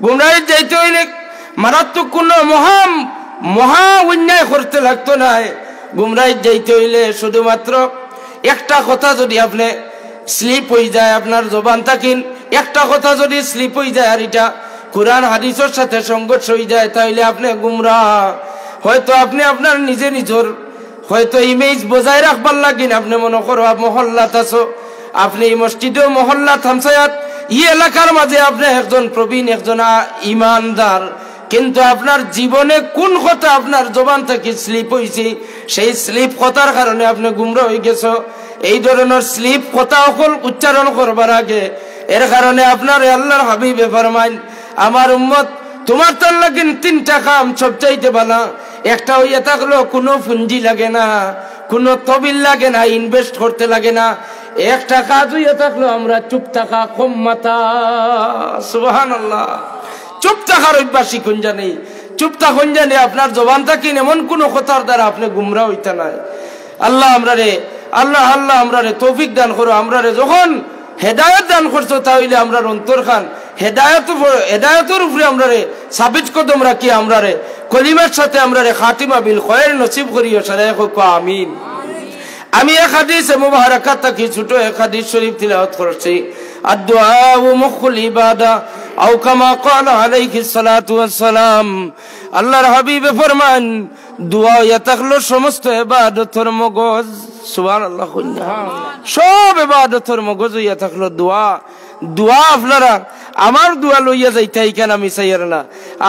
গুমরাহিত যাইতে হইলে মারাত্মক কোন মহা অন্যায় করতে লাগতো না। গুমরাহিত যাইতে হইলে শুধুমাত্র একটা কথা যদি আপনি স্লিপ হয়ে যায়, আপনার জবান থাকিন একটা কথা যদি স্লিপ হয়ে যায় আর এটা কোরআন হাদিসের সাথে সংঘর্ষ হয়ে যায়, তাহলে আপনি গুমরা। হয়তো আপনি আপনার নিজের হয়তো ইমেজ বজায় রাখবার লাগিন, আপনি মনে করো মহল্লাত আছো, আপনি এই মসজিদে মহল্লা থামসায়াত এই এলাকার মাঝে আপনি একজন প্রবীণ, একজন ইমানদার, কিন্তু আপনার জীবনে কোন কথা আপনার জবান থেকে স্লিপ হয়েছে, সেই স্লিপ কথার কারণে আপনি গুমরা হয়ে গেছো। এই ধরনের স্লিপ কথা অকল উচ্চারণ করবার আগে এর কারণে আপনার আল্লাহর হাবিবে ফরমাইন আমার উম্মত তোমার তার লাগেন তিনটা কাম সবচাইতে ভালো। একটা হইয়া থাকলো কোনো পুঁজি লাগে না, কোনো তবিল লাগে না, ইনভেস্ট করতে লাগে না। একটা কাজ হইয়া থাকলো আমরা চুপ থাকা, কম মাথা। সুবহানাল্লাহ। চুপ থাকার অভ্যাসী কোন জানি, চুপ থাকুন জানি আপনার জবান থাকেন এমন কোন কথার দ্বারা আপনি গুমরা হইতে নাই। আল্লাহ আমরারে তৌফিক দান করো। আমরারে যখন হেদায়েত দান করছো তাহলে আমরার অন্তর খান হেদায়েতের উপরে আমরারে সাবিত কদম রাখি, আমরারে কলিমার সাথে আমরারে খাতিমা বিল খয়র নসিব করিও, সারায় হোক আমিন। আমি এক হাদিসে মুবারাকাত থেকে ছোট এক হাদিস শরীফ তিলাওয়াত করছি। আদ-দুআউ মুখুল ইবাদা আও কামা ক্বালা আলাইহিস সালাতু ওয়াস সালাম। আল্লাহর হাবিবে ফরমান দোয়া ইয়া থাকলো সমস্ত ইবাদতের মগজ। সুবহানাল্লাহ। সব ইবাদতের মগজ ইয়া থাকলো দোয়া আপনারা আমার দোয়া লইয়া যাইতাই কেন আমি চাইয়ার না।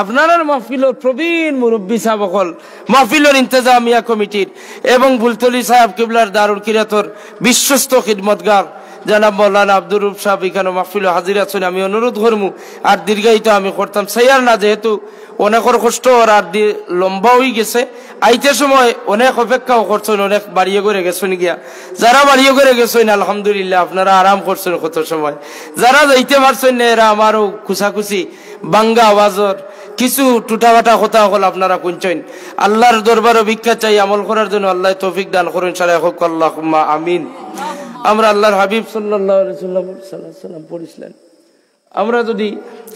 আপনারা মাহফিলের প্রবীণ মুরব্বী সাহেব সকল, মাহফিলের ইন্তজামিয়া কমিটির এবং বুলতলি সাহেব কিবলার দারুল কিরাতর বিশ্বস্ত খিদমতগার জানাব মৌলানা আব্দুর রউফ সাহেব এখানে মাহফিল হাজির আছেন। আমি অনুরোধ করবো আর দীর্ঘায়িত আমি করতাম চাইয়ার না, যেহেতু অনেকের কষ্ট আর লম্বা হয়ে গেছে, আইতে সময় অনেক অপেক্ষাও করছেন, অনেক বাড়িয়ে করে গেছেন গিয়া। যারা বাড়িয়ে করে গেছেন আলহামদুলিল্লাহ আপনারা আরাম করছেন কত সময়। যারা যাইতে পারছেন না এরা আমারও খুশাখুশি বাঙ্গা আওয়াজর কিছু টুটাফাটা কথা হল আপনারা শুনছেন। আল্লাহর দরবারে ভিক্ষা চাই আমল করার জন্য আল্লাহ তৌফিক দান করুন, সারায় হোক আল্লাহুম্মা আমিন। আমরা আল্লাহর হাবিব সাল্লাল্লাহু আলাইহি সাল্লাম পড়িছিলেন, আমরা যদি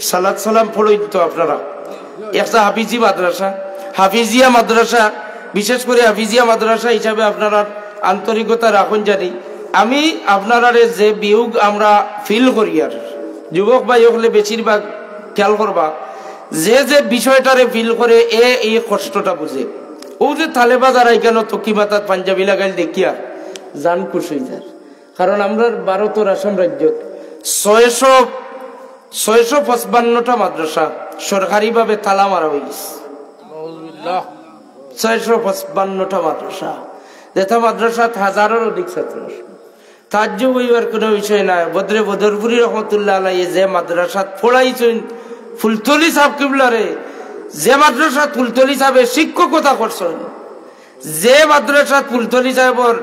সালাত সালাম পড়ই তো আপনারা একটা হাফিজিয়া মাদ্রাসা বিশেষ করে হাফিজিয়া মাদ্রাসা হিসাবে আপনারা আন্তরিকতা রাখুন জানি। আমি আপনারা যে বিয়োগ আমরা ফিল করি আর যুবক ভাই হলে বেশিরভাগ খেয়াল করবা যে বিষয়টারে ফিল করে এই কষ্টটা বুঝে। ও যে তালেবাজার কেন তকি মাতার পাঞ্জাবি লাগাইল দেখিয়া জান খুশ হয়ে যায়। কারণ আমরা ভারতের আসাম রাজ্যত 655টা মাদ্রাসা সরকারিভাবে তালা মারা হয়ে গেছে। 655টা মাদ্রাসা, যেটা মাদ্রাসাত হাজারের অধিক ছাত্র। তাজ্জুব হইবার কোনো বিষয় নাই। বদরপুরি রহমতুল্লাহ আলাইহি যে মাদ্রাসাত পড়াইছেন ফুলতলি সাহেব কিবলারে, যে মাদ্রাসাত ফুলতলি সাহেবের শিক্ষকতা করছেন, যে মাদ্রাসাত ফুলতলি সাহেবর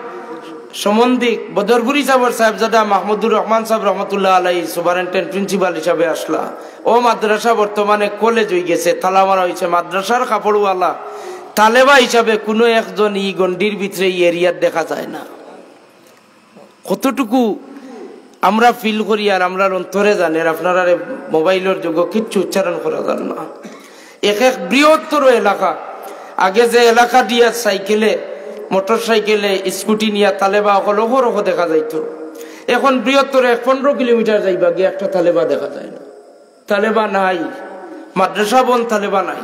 সম্বন্ধিক বদরপুরি সাহেবের সাহেবজাদা মাহমুদুর রহমান সাহেব রহমতুল্লাহ আলাইহি সুপারিনটেন্ডেন্ট প্রিন্সিপাল হিসাবে আসলা। ও মাদ্রাসা বর্তমানে কলেজ হয়ে গেছে, তালা মারা হয়েছে। মাদ্রাসার কাপড়ওয়ালা তালেবা হিসাবে কোনো একজন ই গন্ডির ভিতরে এরিয়ার দেখা যায় না। কতটুকু আমরা ফিল করি আর আমরা অন্তরে জানেন, আপনারা মোবাইলের যুগ কিচ্ছু উচ্চারণ করা যান না। এক এক বৃহত্তর এলাকা, আগে যে এলাকা দিয়া সাইকেলে মোটর সাইকেলে স্কুটি নিয়ে তালেবা অহরহ দেখা যাইতো, এখন বৃহত্তর 15 কিলোমিটার যাইবা গিয়ে একটা তালেবা দেখা যায় না। তালেবা নাই, মাদ্রাসা বন তালেবা নাই।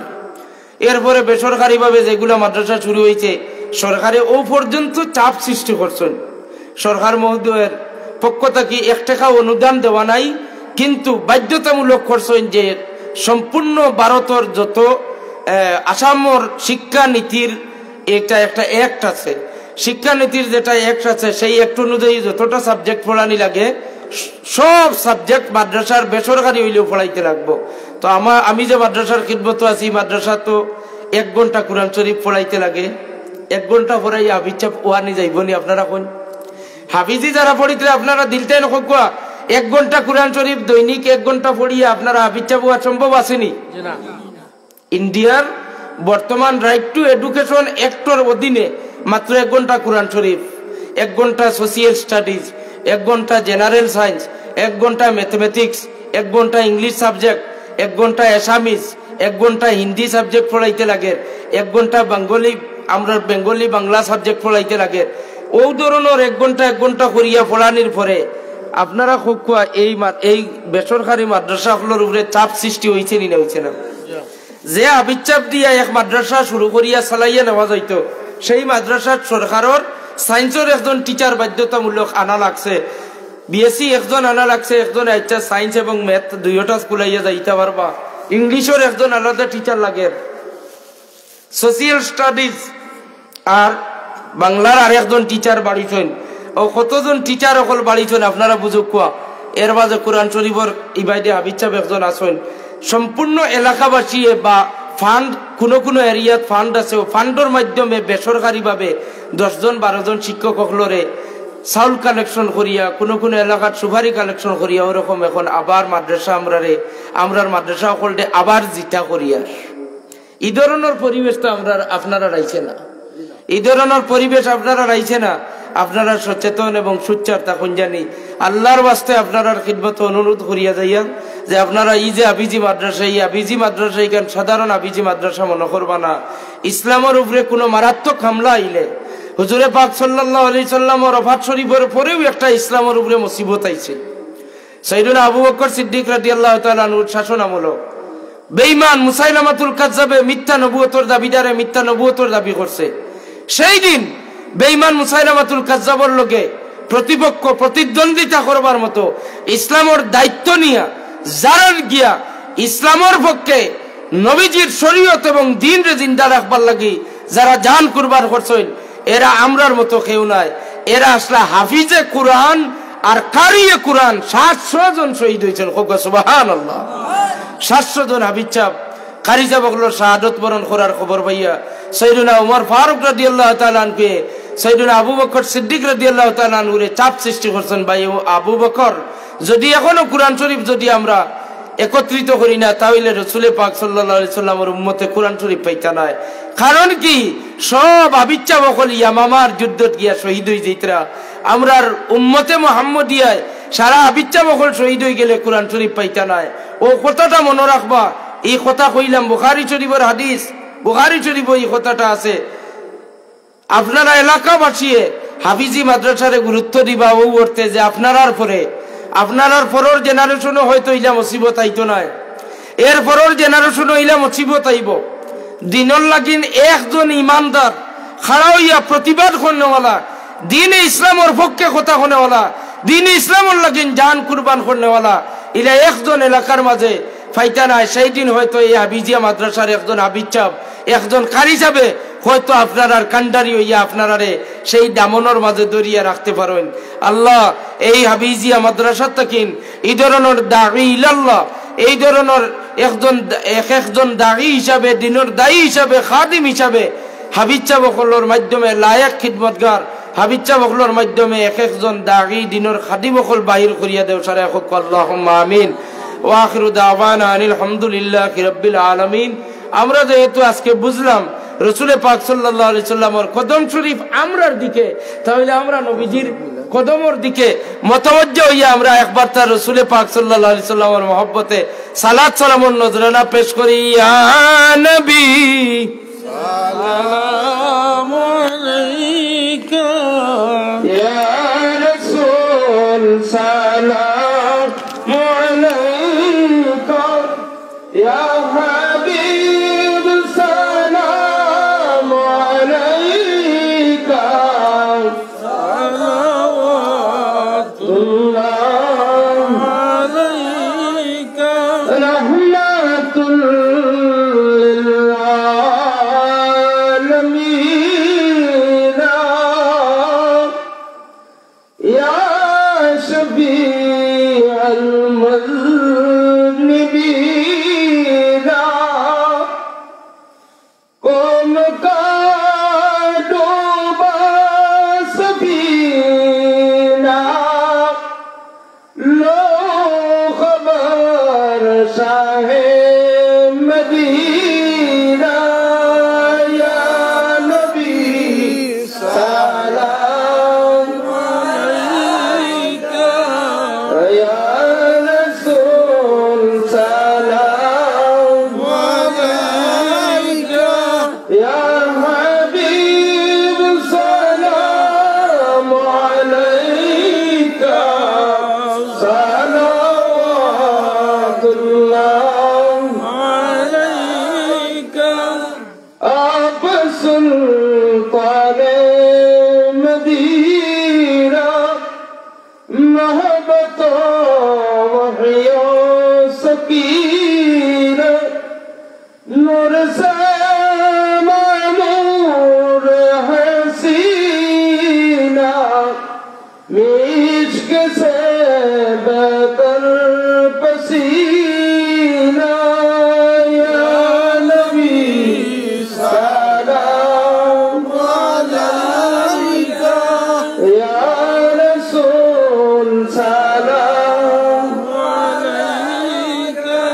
এরপরে বেসরকারি ভাবে যেগুলো মাদ্রাসা শুরু হয়েছে, সরকারে ও পর্যন্ত চাপ সৃষ্টি করছেন। সরকার মহোদয়ের পক্ষ থেকে 1 টাকা অনুদান দেওয়া নাই, কিন্তু বাধ্যতামূলক করছেন যে সম্পূর্ণ ভারতের যত আসামর শিক্ষা নীতির এটা একটা অ্যাক্ট আছে, শিক্ষানীতির যেটা অ্যাক্ট আছে, সেই অ্যাক্ট অনুযায়ী যতটা সাবজেক্ট পড়ানি লাগে সব সাবজেক্ট মাদ্রাসার বেসরকারি হইলেও পড়াইতে লাগবো। তো আমি যে মাদ্রাসার খিদমত আছি, মাদ্রাসা তো 1 ঘন্টা কোরআন শরীফ পড়াইতে লাগে। 1 ঘন্টা পড়াই হাফিজ ওয়ানি যাইবনি আপনারা কোন হাফিজি যারা পড়িতে আপনারা দিলতেন কোয়া 1 ঘন্টা কোরআন শরীফ দৈনিক 1 ঘন্টা পড়িয়ে আপনারা হাফিজ হওয়া সম্ভব আসেনি? ইন্ডিয়ার বর্তমান রাইট টু এডুকেশন অ্যাক্টর অধীনে মাত্র 1 ঘন্টা কোরআন শরীফ, 1 ঘন্টা সোশিয়াল স্টাডিজ, 1 ঘন্টা জেনারেল সায়েন্স, 1 ঘন্টা ম্যাথমেটিক্স, 1 ঘন্টা ইংলিশ সাবজেক্ট, 1 ঘন্টা অ্যাসামিজ, 1 ঘন্টা হিন্দি সাবজেক্ট পড়াইতে লাগে, 1 ঘন্টা বেঙ্গলি বাংলা সাবজেক্ট পড়াইতে লাগে। ও ধরনের 1 ঘন্টা করিয়া পড়ানির পরে আপনারা খুব এই বেসরকারি মাদ্রাসাগুলোর উপরে চাপ সৃষ্টি হয়েছে নি না হয়েছে না? যে আবিচাপ দিয়া এক মাদ্রাসা শুরু করিয়া চালাইয়া নেওয়া যাইত, সেই মাদ্রাসার সরকারের সায়েন্সের একজন টিচার বাধ্যতামূলক আনা লাগছে, বিএসসি একজন আনা লাগছে, একজন আইচা সায়েন্স এবং ম্যাথ দুইটা স্কুলাইয়া যাইতে পারবা, ইংলিশের একজন আলাদা টিচার লাগে, সোশিয়াল স্টাডিজ আর বাংলার আর একজন টিচার বাড়িছেন। ও কতজন টিচার অকল বাড়িছেন আপনারা বুঝুক কোয়া। এর মাঝে কোরআন শরীফের ইবাইদে হাবিচাপ একজন আছেন। সম্পূর্ণ এলাকাবাসী বা ফান্ড কোনো এরিয়াত ফান্ড আছে, ও ফান্ডের মাধ্যমে বেসরকারি ভাবে 10 জন 12 জন শিক্ষক হকলরে চাউল কালেকশন করিয়া কোনো এলাকার সুপারি কালেকশন করিয়া ওরকম এখন আবার মাদ্রাসা আমরার মাদ্রাসা হকলটে আবার জিতা করিয়া এই ধরনের পরিবেশ তো আপনারা রাইছে না, এই ধরনের পরিবেশ আপনারা রাইছে না। আপনারা সচেতন এবং সুচ্চার তখন জানি আল্লাহর বাস্তে আপনারা খিদমত অনুরোধ করিয়া যাইয়া যে আপনারা এই যে আবিজি মাদ্রাসা, এই আবিজি মাদ্রাসা এখান সাধারণ আবিজি মাদ্রাসা মনে করবা না। ইসলামের উপরে কোনো মারাত্মক হামলা আইলে হুজুরে পাক সাল্লাল্লাহু আলাইহি সাল্লাম ওয়াফাত শরীফের পরেও একটা ইসলামের উপরে মুসিবত আইছে। সাইয়েদনা আবু বকর সিদ্দিক রাদিয়াল্লাহু তাআলা আনহুর শাসন আমল বেঈমান মুসাইলামাতুল কাজ্জাবে মিথ্যা নবুয়তের দাবিদারে মিথ্যা নবুয়তের দাবি করছে। সেই দিন বেঈমান মুসাইলামাতুল কাজ্জাবের লগে প্রতিপক্ষ প্রতিদ্বন্দ্বিতা করবার মতো ইসলামের দায়িত্ব নিয়া যারা গিয়া ইসলামের পক্ষে নবীজির শরীয়ত এবং দ্বীনরে জিন্দা রাখবার লাগি যারা জান কুরবান করছেন, এরা আমরার মতো কেউ নাই। এরা আসলে হাফিজে কুরআন আর কারিয়ে কুরআন 700 জন শহীদ হয়েছেন। সুবহানাল্লাহ, 700 জন হাফিজ সাহেব কারি সাহেবগুলোর শাহাদত বরণ করার খবর পাইয়া সাইয়েদনা ওমর ফারুক রাদিয়াল্লাহু তাআলা আনকে সাইয়েদনা আবু বকর সিদ্দিক রাদিয়াল্লাহু তাআলা আনহুরে চাপ সৃষ্টি করছেন, ভাই আবু বকর যদি এখনো কুরআন শরীফ যদি আমরা একত্রিত করি না তাহলে রাসূল পাক সাল্লাল্লাহু আলাইহি সাল্লামের উম্মতে কুরআন শরীফ পাইতা না। কারণ কি সব আবিচ্ছা বকল ইয়ামামার যুদ্ধত গিয়া শহীদ হয়ে যাইতরা, আমরার উম্মতে মুহাম্মদিয়ায় সারা আবিচ্ছা বকল শহীদ হয়ে গেলে কুরআন শরীফ পাইতা না। ও কথাটা মনে রাখবা। এই কথা কইলাম বুখারী শরীফের হাদিস, বুখারী শরীফে এই কথাটা আছে। আপনারা এলাকাবাসী হাফিজি মাদ্রাসারে গুরুত্ব দিবা ও করতে যে আপনার পরের জেনারেশনও হয়তো ইলা মুসিবত আইতো না, এর পরের জেনারেশনও ইলা মুসিবত আইব। দিনর লাগিন একজন ইমানদার খাড়া হইয়া প্রতিবাদ করনেওয়ালা, দিনে ইসলামের পক্ষে কথা শুনেওয়ালা, দিনে ইসলামের লাগিন জান কুরবান করনেওয়ালা ইলা একজন এলাকার মাঝে ফাইতা নাই। সেই দিন হয়তো এই হাবিজিয়া মাদ্রাসার একজন হাবিজ সাহেব, একজন কারি যাবে হয়তো আপনার আর কান্ডারি হইয়া আপনারে সেই দামনের মাঝে দরিয়া রাখতে পারেন। আল্লাহ এই হাবিজিয়া মাদ্রাসা তাকিন এই ধরনের দাঈ ইলাল্লাহ, এই ধরনের একজন দাঈ হিসাবে, দিনের দায়ী হিসাবে, খাদিম হিসাবে হাবিজ সাহেবগুলোর মাধ্যমে লায়ক খিদমতগার হাবিজ সাহেবগুলোর মাধ্যমে একজন দাঈ দিনের খাদিমগুলো বাহির করিয়া দেও সারা হক। আল্লাহুম্মা আমিন। ওয়া আখিরু দাওয়ানা আনিল হামদুলিল্লাহি রাব্বিল আলামিন। আমরা যেহেতু আজকে বুঝলাম রসুল পাক সাল্লাল্লাহু আলাইহি সাল্লামের কদম শরীফ আমরার দিকে, তাহলে আমরা নবীজির কদমর দিকে মতওয়াজ্জহ হইয়া আমরা একবার তার রসুল পাক সাল্লাল্লাহু আলাইহি সাল্লামের মহব্বতে সালাত সালামুন নজরানা পেশ করি। ইয়া নবী সালামু আলাইকা, ইয়া রাসূল সালামু আলাইকা, ইয়া হাবিব সালামু আলাইকা, সালাওয়াতুল্লাহ আলাইকা, রাহমাতুল লিল আলামিন, ইয়া শফীআল মুযনিবিন, قوم کا ڈوبا سفینہ، لو خبر شاہ مدینہ، یا نبی سلام علیکہ، یا رسول سلام علیکہ، یا حبیب سلام علیکہ، صلوات اللہ علیکہ، آپ سلطان مدینہ، محبت و وحی و سکینہ، نور سے معمور ہے سینہ، مشک سے بہتر پسینہ، یا نبی سلام علیکہ، یا رسول سلام علیکہ،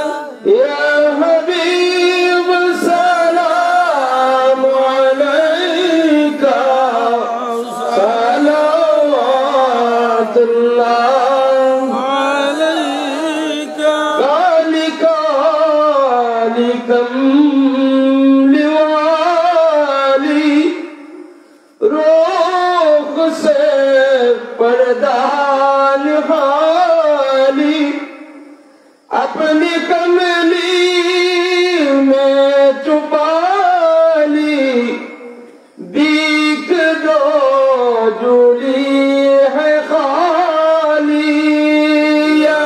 یا حبیب سلام علیکہ، صلوات اللہ علیکہ، ذالک لکم لوالی، روح سے پردہ نہالی، اپنی کملی میں چھپا لی، بیک دو جولی ہے خالی، یا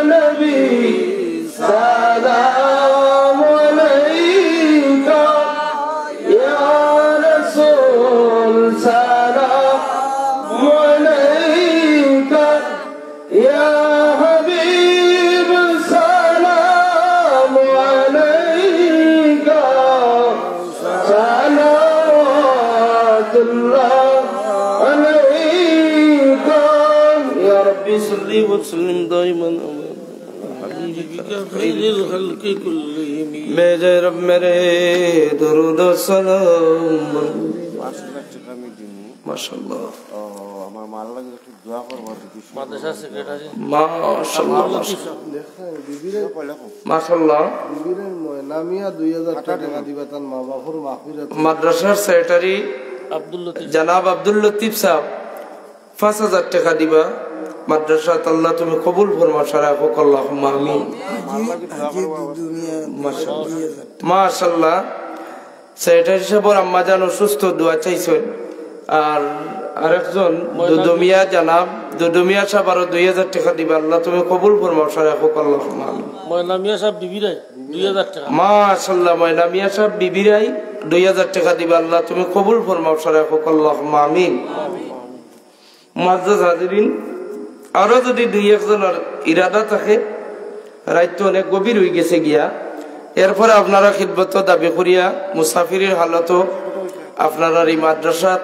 نبی سلام علیکہ، یا رسول سلام علیکہ، یا حبیب سلام علیکہ، صلوات اللہ علیکہ، یا ربی صلی وسلم دائما خیر الخلق کلہم، میرے رب میرے درود و سلام ماشاءاللہ মাশাআল্লাহ। মাদ্রাসার সেক্রেটারি জনাব আব্দুল লতিফ সাহেব 5000 টাকা দিবা মাদ্রাসা, আল্লাহ তুমি কবুল ফরমাও, সারা হোক আল্লাহুম্মা আমিন। মাশাআল্লাহ। সেক্রেটারি সাহেব আম্মা জান অসুস্থ, দোয়া চাইছেন। আর আরেকজন দুদুমিয়া জনাব দুদুমিয়া সাহেব আরো 2000 টাকা দিবা, আল্লাহ তুমি কবুল ফরমাও, সারা হোক আল্লাহুম্মা আমিন। ময়না মিয়া সাহেব বিবিরাই 2000 টাকা, মাশাআল্লাহ। ময়না মিয়া সাহেব বিবিরাই 2000 টাকা দিবা, আল্লাহ তুমি কবুল ফরমাও, সারা হোক আল্লাহুম্মা আমিন। মুআজ্জাজ হাজিরিন, আরো যদি 2-1জনের ইরাদা থাকে, রাত তো অনেক গভীর হয়ে গেছে গিয়া, এরপরে আপনারা খিদমত দাবি করিয়া মুসাফিরের হালত আপনারা এই মাদ্রাসাত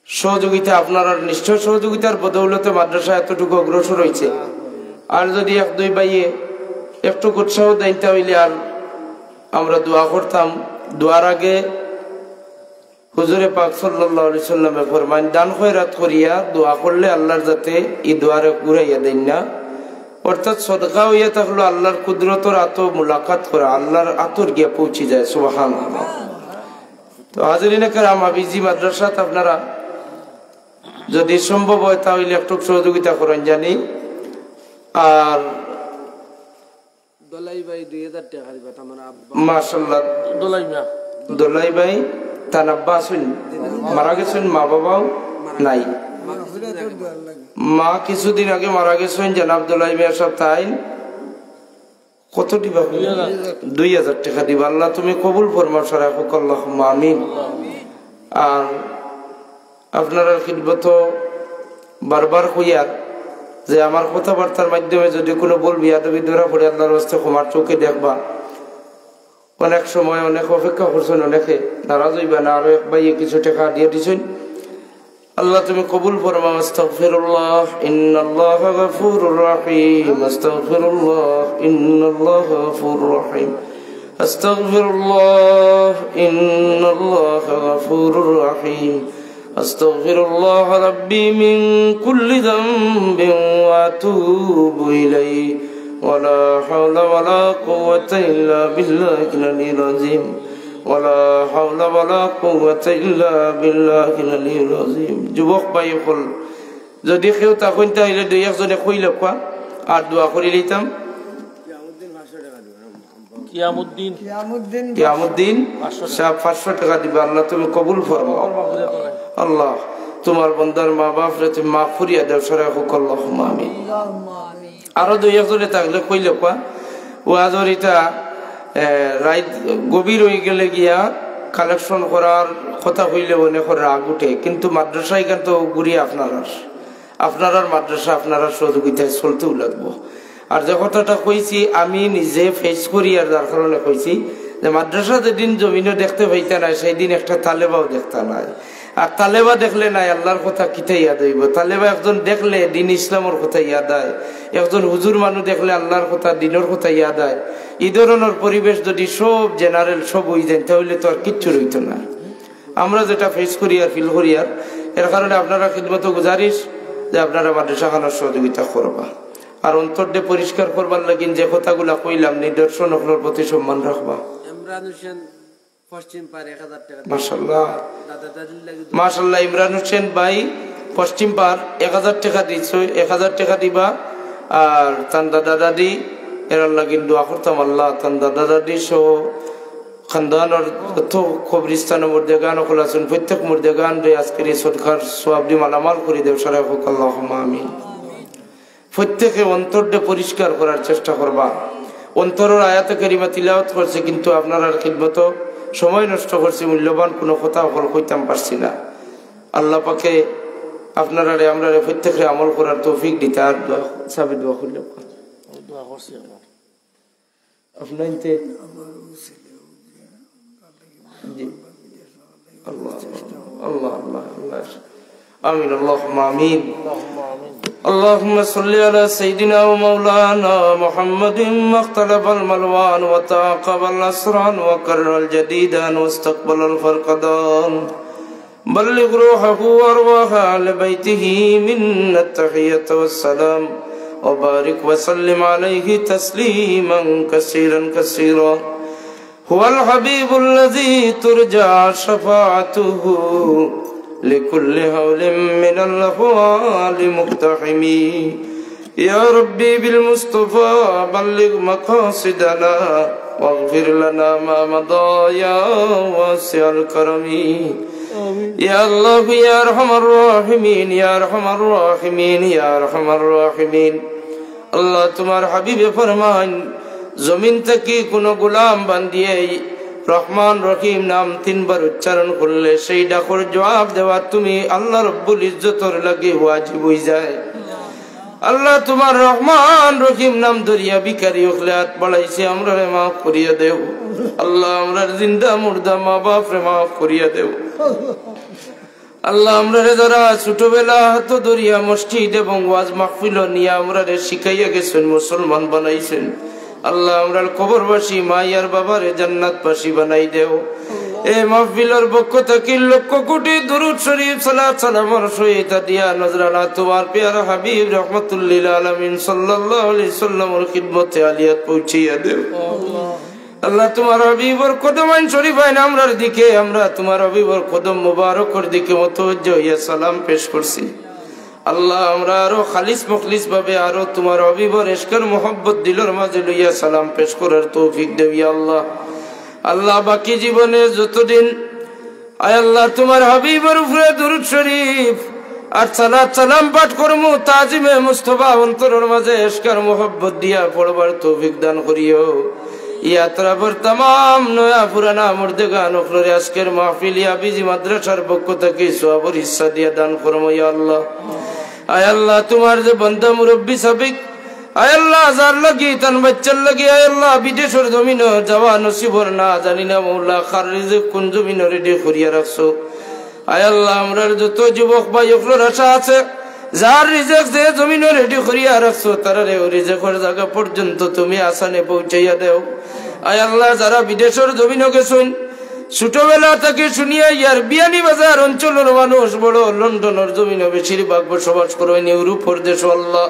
সহযোগিতা, আপনারা নিশ্চয় সহযোগিতার বদৌলতে মাদ্রাসা এতটুকু অগ্রসর হয়েছে। আর যদি 1-2 ভাইয়ে একটু উৎসাহ দিতে হইলে আর আমরা দোয়া করতাম দোয়ার আগে হুজুরে পাক সাল্লাল্লাহু আলাইহি সাল্লামে ফরমান দান খয়রাত করিয়া দোয়া করলে আল্লাহর যাতে এই দোয়ারে ঘুরাইয়া দেন না, অর্থাৎ সদকা হইয়া থাকলো আল্লাহর কুদরতর আতো মুলাকাত করা, আল্লাহর আতর গিয়া পৌঁছে যায়। সুবহানাল্লাহ। তো হাজিরিনে কেরাম, আবিজি মাদ্রাসাত আপনারা যদি সম্ভব হয় তাহলে একটু সহযোগিতা করেন জানি। আর মাশাআল্লাহ দোলাই ভাই তার আব্বা আছেন, মারা গেছেন, মা বাবাও নাই। মা কিছুদিন আগে মারা গেছেন, জানাব দোলাই ভাই সব তাই কত দিবা? 2000 টাকা দিবা। আল্লাহ তুমি কবুল ফরমাও সারা হোক, আল্লাহুম্মা আমিন। আর আপনারা খিদমত বারবার কইয়ার যে আমার কথাবার্তার মাধ্যমে যদি কোনো বলবি আদবি ধরা পড়ে আল্লাহর রাস্তে ক্ষমার চোখে দেখবা। অনেক সময় অনেক অপেক্ষা করছেন, অনেকে নারাজ হইবা না, আরো এক ভাইয়ে কিছু টাকা দিয়ে দিছেন, আল্লাহ তুমি কবুল ফরমাও। আস্তাগফিরুল্লাহ ইন্নাল্লাহা গফুরুর রহিম, আস্তাগফিরুল্লাহ ইন্নাল্লাহা গফুরুর রহিম, আস্তাগফিরুল্লাহ ইন্নাল্লাহা গফুরুর রহিম, আস্তাগফিরুল্লাহ রাব্বি মিন কুল্লি যামবিন ওয়া আতুবু ইলাইহি ওয়ালা হাওলা ওয়ালা কুওয়াতা ইল্লা বিল্লাহিল আলিয়্যিল আযীম, ওয়ালা হাওলা ওয়ালা কুওয়াতা ইল্লা বিল্লাহিল আলিয়্যিল আযীম। যুবক ভাই হল যদি কেউ তখন তাইলে দুই একজনে কইল কোয়া আর দোয়া করে লইতাম। কিয়ামুদ্দিন সাহেব 500 টাকা দিবে। আল্লাহ তুমি কবুল ফরমাও। আল্লাহ তোমার বান্দার মা বাপ রে তুমি মাফ করিয়া দাও সারা হোক, আল্লাহুম্মা আমিন। আরো দুই একজনে থাকলে কইল কোয়া ওয়াজর এটা রাত গভীর হয়ে গেলে গিয়া কালেকশন করার কথা হইলে মনে করে রাগ উঠে, কিন্তু মাদ্রাসায় কেন তো ঘুরিয়ে আপনার মাদ্রাসা আপনারা সহযোগিতায় চলতেও লাগবো। আর যে কথাটা কইছি আমি নিজে ফেস করি, আর যার কারণে কইছি যে মাদ্রাসা যেদিন জমিনও দেখতে পাইতে নাই সেই দিন একটা তালেবাও দেখতে নাই। আর তালেবা দেখলে নাই আল্লাহর কথা কিতা ইয়াদ হইব। তালেবা একজন দেখলে দিন ইসলামের কথা ইয়াদ হয়, একজন হুজুর মানুষ দেখলে আল্লাহর কথা দিনের কথা ইয়াদ হয়। এই ধরনের পরিবেশ যদি সব জেনারেল সব হয়ে যায় তাহলে তো আর কিচ্ছু রইত না। আমরা যেটা ফেস করি আর ফিল করি, আর এর কারণে আপনারা খিদমত গুজারিশ যে আপনারা মাদ্রাসা খানার সহযোগিতা করবা। আর অন্তরটা পরিষ্কার করবার লাগিন যে কথাগুলা কইলাম নিদর্শন আপনার প্রতি সম্মান রাখবা। মাশাআল্লাহ ইমরান হোসেন ভাই পশ্চিম পার 1000 টাকা দিচ্ছ, 1000 টাকা দিবা। আর তান দাদা দাদি এর লাগিন দোয়া করতাম আল্লাহ তান দাদা দাদি সহ খানদানের কবরিস্তান মুর্দেগান আছেন প্রত্যেক মুর্দেগান রে আজকের এই সরকার সোয়াবদি মালামাল করে দেব সারা হোক, আল্লাহুম্মা আমিন। প্রত্যেকে অন্তরটা পরিষ্কার করার চেষ্টা করবা। অন্তরের আয়াতে কারিমা তিলাওয়াত করছে, কিন্তু আপনারা খিদমত সময় নষ্ট করছি, মূল্যবান কোনো কথা কইতাম পারছি না। আল্লাহ পাকে আপনারা আমরা প্রত্যেকে আমল করার তৌফিক দিতে। আর সাবিত দোয়া করলে আপনাইতে আল্লাহ আল্লাহ আল্লাহ আল্লাহ আমিন, আল্লাহুম্মা আমিন। اللهم صل على سيدنا ومولانا محمد مختلف الملوان وتعاقب الأسران وكرر الجديدان واستقبل الفرقدان، بلغ روحه وارواح آل بيته منا التحية والسلام، وبارك وسلم عليه تسليما كثيرا كثيرا. هو الحبيب الذي ترجى شفاعته لكل هول من الأهوال مقتحم. يا ربي بالمصطفى بلغ مقاصدنا واغفر لنا ما مضى يا واسع الكرم. يا الله يا أرحم الراحمين يا أرحم الراحمين يا أرحم الراحمين. আল্লাহ তোমার হাবিবে ফরমান জমিন থেকে কোনো গোলাম বান্দিয়ে রহমান রহিম নাম 3 বার উচ্চারণ করলে সেই ডাকর জবাব দেওয়া তুমি আল্লাহ রব্বুল ইজ্জতর লাগে ওয়াজিব হয়ে যায়। আল্লাহ তোমার রহমান রহিম নাম ধরিয়া ভিখারি ওখলাত বাড়াইছে, আমরা মাফ করিয়া দেও। আল্লাহ আমরা জিন্দা মুর্দা মা বাপ রে মাফ করিয়া দেও। আল্লাহ আমরা যারা ছোটবেলা হাত ধরিয়া মসজিদ এবং ওয়াজ মাহফিল নিয়ে আমরা শিখাইয়া গেছেন, মুসলমান বানাইছেন, আল্লাহ আমরার কবরবাসী মাইয়ার বাবারে জান্নাতবাসী বানাই দেও। এই মাহফিলের পক্ষ থেকে লক্ষ কোটি দুরূদ শরীফ সালাত সালামের সহিত দিয়া নজরানা তোমার প্যারা হাবিব রাহমাতুল্লিল আলামিন সাল্লাল্লাহু আলাইহি সাল্লামের খিদমতে আলিয়াত পৌঁছিয়া দেও। আল্লাহ তোমার হাবিবর কদমাইন শরীফ আইন আমরার দিকে, আমরা তোমার হাবিবর কদম মুবারকের দিকে মুতওয়াজ্জিহ হইয়া সালাম পেশ করছি। আল্লাহ আমরা আরো খালিস মুখলিস ভাবে আরো তোমার হাবিবর ইশকের মোহব্বত দিলের মাঝে লইয়া সালাম পেশ করার তৌফিক দেও ইয়া আল্লাহ। আল্লাহ বাকি জীবনে যতদিন আয় আল্লাহ তোমার হাবিবের উপরে দুরূদ শরীফ আর সালাত সালাম পাঠ করমু, তাজিমে মুস্তাফা অন্তরের মাঝে ইশকের মোহব্বত দিয়া পড়বার তৌফিক দান করিও। ইয়াত্রাবর तमाम নয়া পুরানা মুর্দেগান ওফরে আজকের মাহফিল ইয়াবিজি মাদ্রাসার পক্ষ থেকে সওয়াবের হিস্সা দিয়া দান ফরমাও ইয়া আল্লাহ। আয় আল্লাহ তোমার যে বান্দা মুরব্বি সাবিক আয় আল্লাহ হাজার লাগি তান বাচ্চার লাগি আয় আল্লাহ বিদেশের জমিন যাওয়া নসিবর না জানি না মৌলা খার রিজিক কোন জমিন রেডি করিয়া রাখছো। আয় আল্লাহ আমরার যত যুবক ভাই ওফর আশা আছে যার রিজিক যে জমিন রেডি করিয়া রাখছো তারারে ওই রিজিকের জায়গা পর্যন্ত তুমি আসানে পৌঁছাইয়া দেও। আয় আল্লাহ যারা বিদেশের জমিন গেছেন ছোটবেলা থেকে শুনিয়া ইয়ার বিয়ানি বাজার অঞ্চলের মানুষ বড় লন্ডনের জমিন বেশিরভাগ বসবাস করেন ইউরোপ দেশ আল্লাহ।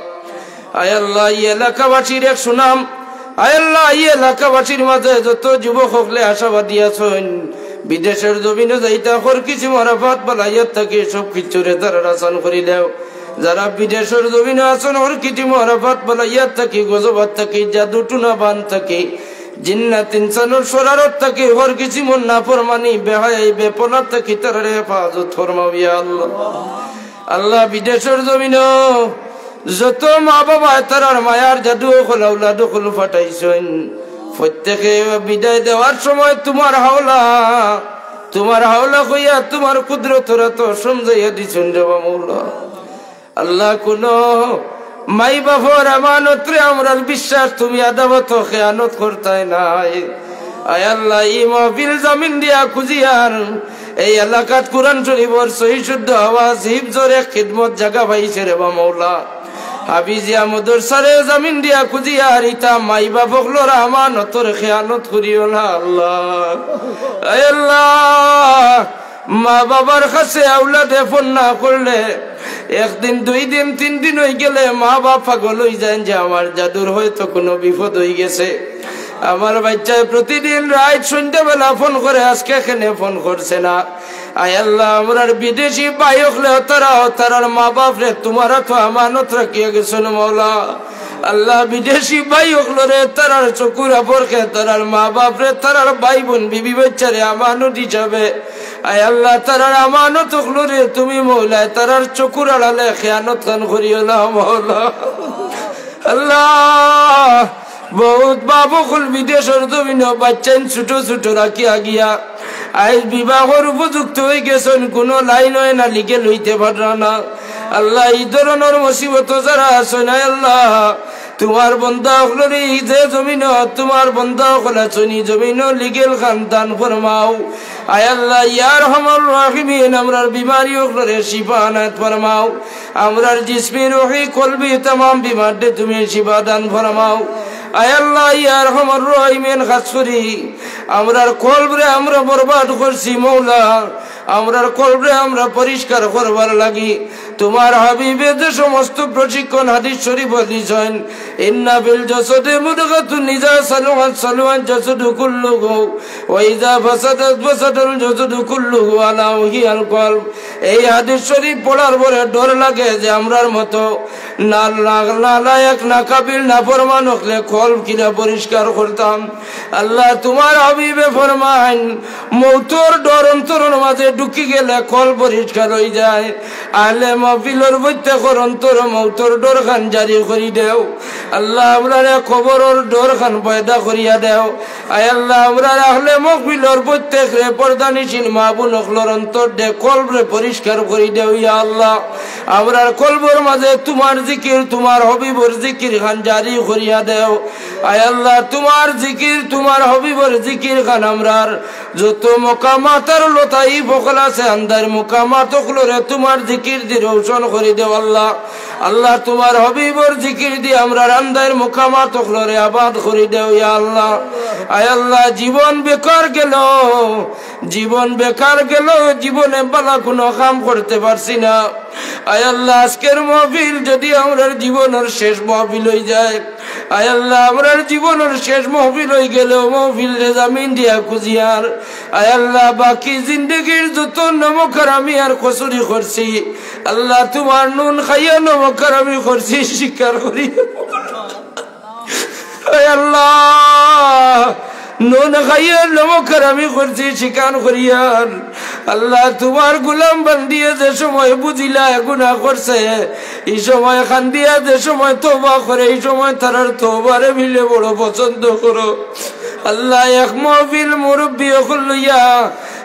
আয় আল্লাহ এই এলাকাবাসীর এক সুনাম আয় আল্লাহ এই এলাকাবাসীর মাঝে যত যুবক হকলে আশাবাদী আছেন বিদেশের জমিনে যাইতা হর কিছু মারাফাত বালাইয়াত থাকে সব কিছুরে তারা আসান করি দেও। যারা বিদেশের জমিনে আছেন হর কিছু মারাফাত বালাইয়াত থাকে গজবাত থাকে জাদু টুনা বান থাকে জিন্নাত ইনসানুর শরারত থাকে হর কিছু মন নাফরমানি বেহায়াই বেপনাত থাকে তারা হেফাজত ফরমাও ইয়া আল্লাহ। আল্লাহ বিদেশের জমিনে যত মা বাবা তারার মায়ার জাদু হল আউলাদ হল ফাটাইছেন প্রত্যেকে বিদায় দেওয়ার সময় তোমার হাওলা কইয়া তোমার কুদরতরা তো সমঝাইয়া দিছেন রে মৌলা। আল্লাহ কোন মাই বাবার আমানত রে আমরার বিশ্বাস তুমি আদাবত খেয়ানত করতাই নাই। আয় আল্লাহ এই মাহফিল জামিন দিয়া খুঁজিয়ার এই এলাকাত কুরআন শরীফের সহি শুদ্ধ আওয়াজ হিফজরে খিদমত জায়গা পাইছে রে মৌলা। হাবিজিয়া মদরসারে জামিন দিয়া খুঁজিয়ার ইতা মাই বাপক লোরা আমানতর খেয়ানত করিও না আল্লাহ। আয় আল্লাহ মা বাবার কাছে আওলাদে ফোন না করলে একদিন দুই দিন তিন দিন হয়ে গেলে মা বাপ পাগল হয়ে যায় যে আমার জাদুর হয়তো কোনো বিপদ হয়ে গেছে। আমার বাচ্চায় প্রতিদিন রাত সন্ধ্যাবেলা ফোন করে, আজকে এখানে ফোন করছে না। আয় আল্লাহ আমরার বিদেশি ভাই হলে তারার মা বাপ রে তোমারা তো আমানত রাখিয়া গেছেন মৌলা। আল্লাহ বিদেশি ভাই হলো রে তারার চকুর আপরকে তারার মা বাপ রে তারার ভাই বোন বিবি বাচ্চারে আমানত হিসাবে আয় আল্লাহ তারার আমানত হলো রে তুমি মৌলা তারার চকুর আড়ালে খেয়ানত খান করিও না মৌলা। আল্লাহ বহুত বাবুকুল বিদেশের জমিন বাচ্চান ছোট ছোট রাখিয়া গিয়া আজ বিবাহর উপযুক্ত হয়ে গেছেন, কোন লাইন হয় না লিখে লইতে পার না। আল্লাহ এই ধরনের মুসিবত যারা আছেন আল্লাহ তোমার বন্দা হল রে যে জমিন তোমার বন্দা হলা চনি জমিন লিগেল খান দান ফরমাও। আয় আল্লাহ ইয়া রহমান রাহিমিন আমরার বিমারি হল রে শিফা আনাত ফরমাও। আমরার জিসমি রুহি কলবি तमाम বিমার দে তুমি শিফা দান ফরমাও। আয় আল্লাহ ইয়া রহমান রহিমিন খাস করি আমরার কলবরে আমরা বরবাদ করছি মৌলা, আমরার কলবরে আমরা পরিষ্কার করবার লাগি তোমার হাবিবে যে সমস্ত প্রশিক্ষণ হাদিস শরীফ দিয়েছেন ইন্না ফিল জাসাদি মুদগাতুন ইযা সালুহাত সালুহাল জাসাদু কুল্লুহু ওয়া ইযা ফাসাদাত ফাসাদাল জাসাদু কুল্লুহু আলা ওয়াহিয়াল কলব। এই হাদিস শরীফ পড়ার পরে ডর লাগে যে আমরার মতো নালায়েক নাকাবিল নাফরমান হলে কলব কিনা পরিষ্কার করতাম। আল্লাহ তোমার হাবিবে ফরমান মৌতর ডর অন্তরের মাঝে ঢুকি গেলে কলব পরিষ্কার হয়ে যায়। আলে মাহফিলের প্রত্যেকের অন্তর মৌতর ডর খান জারি করি দেও। আল্লাহ আমরা কবরের ডর খান পয়দা করিয়া দেও। আয় আল্লাহ আমরা আহলে মাহফিলের প্রত্যেকরে পর্দানিশীল মা বোন হকলর অন্তর দে কলবরে পরিষ্কার করি দেও ইয়া আল্লাহ। আমরার কলবর মাঝে তোমার জিকির তোমার হবিবর জিকির খান জারি করিয়া দেও। আয় আল্লাহ তোমার জিকির তোমার হবিবর জিকির খান আমরার যত মোকামাতার লতাই বকল আছে আন্দার মোকামাত হলরে তোমার জিকির দি রোশন করে দেও আল্লাহ আল্লাহ তোমার হবিবর জিকির দি আমরার আন্দার মোকামাত হলরে আবাদ করে দেও ইয়া আল্লাহ আয় আল্লাহ জীবন বেকার গেল জীবনে বালা কোনো কাম করতে পারছি না আয় আল্লাহ আজকের মাহফিল যদি আমরার জীবনের শেষ মাহফিল হয়ে যায় আয় আল্লাহ আমরার জীবনের শেষ মাহফিল হয়ে গেল মাহফিল রে জামিন দিয়া খুঁজিয়ার আয় আল্লাহ বাকি জিন্দগির যত নমকারামি আর কসুরি করছি আল্লাহ তোমার নুন খাইয়া নমকারামি করছি স্বীকার করি আয় আল্লাহ নুন খাইয়া নমকারামি করছি স্বীকার করিয়ার আল্লাহ তোমার গোলাম বান্দিয়া যে সময় বুঝিলা গুনাহ করছে এই সময় খান্দিয়া যে সময় তওবা করে এই সময় তারার তওবারে মিলে বড় পছন্দ করো আল্লাহ এক মাহফিল মুরব্বী হল লইয়া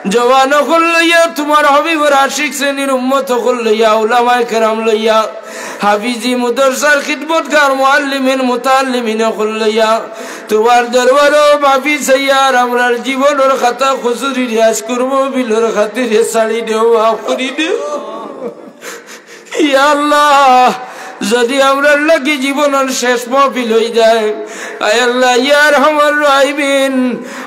জওয়ান হল লইয়া তোমার হবিবর আশিক শ্রেণীর উম্মত হল লইয়া উলামায়ে কেরাম লইয়া হাফিজি মুদরসার খিদমতগার মুআল্লিমিন মুতাআল্লিমিন হল লইয়া তোমার দরবারে মাফি চাইয়ার আমরার জীবনের খাতা খুসুরি রিয়াজ করবো বিলর খাতিরে ছাড়ি দেও মাফ করি দেও ইয়া আল্লাহ যদি আমরার লাগি জীবনের শেষ মাহফিল হয়ে যায় আয় আল্লাহ ইয়া রহমান রাহিমিন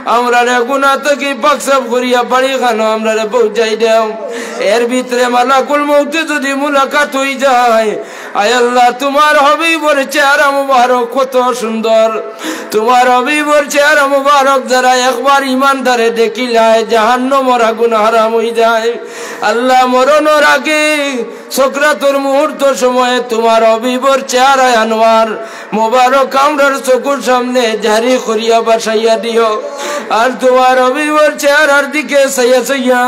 আমরারে গুনাহ থেকে পাকসাফ করিয়া বাড়ি খানো আমরারে পৌঁছাই দেও এর ভিতরে মালাকুল মউতে যদি মুলাকাত হয়ে যায় আয় আল্লাহ তোমার হবিবর চেহারা মুবারক কত সুন্দর তোমার হবিবর চেহারা মুবারক যারা একবার ইমানদারে দেখিলায় জাহান্নামের আগুন হারাম হয়ে যায় আল্লাহ মরণের আগে সকরাতের মুহূর্ত সময়ে তোমার হবিবর চেহারা আনোয়ার মুবারক আমরার চোখের সামনে জারি করিয়া বাসাইয়া দিও আর তোমার হবিবর চেহারার দিকে সাইয়া সাইয়া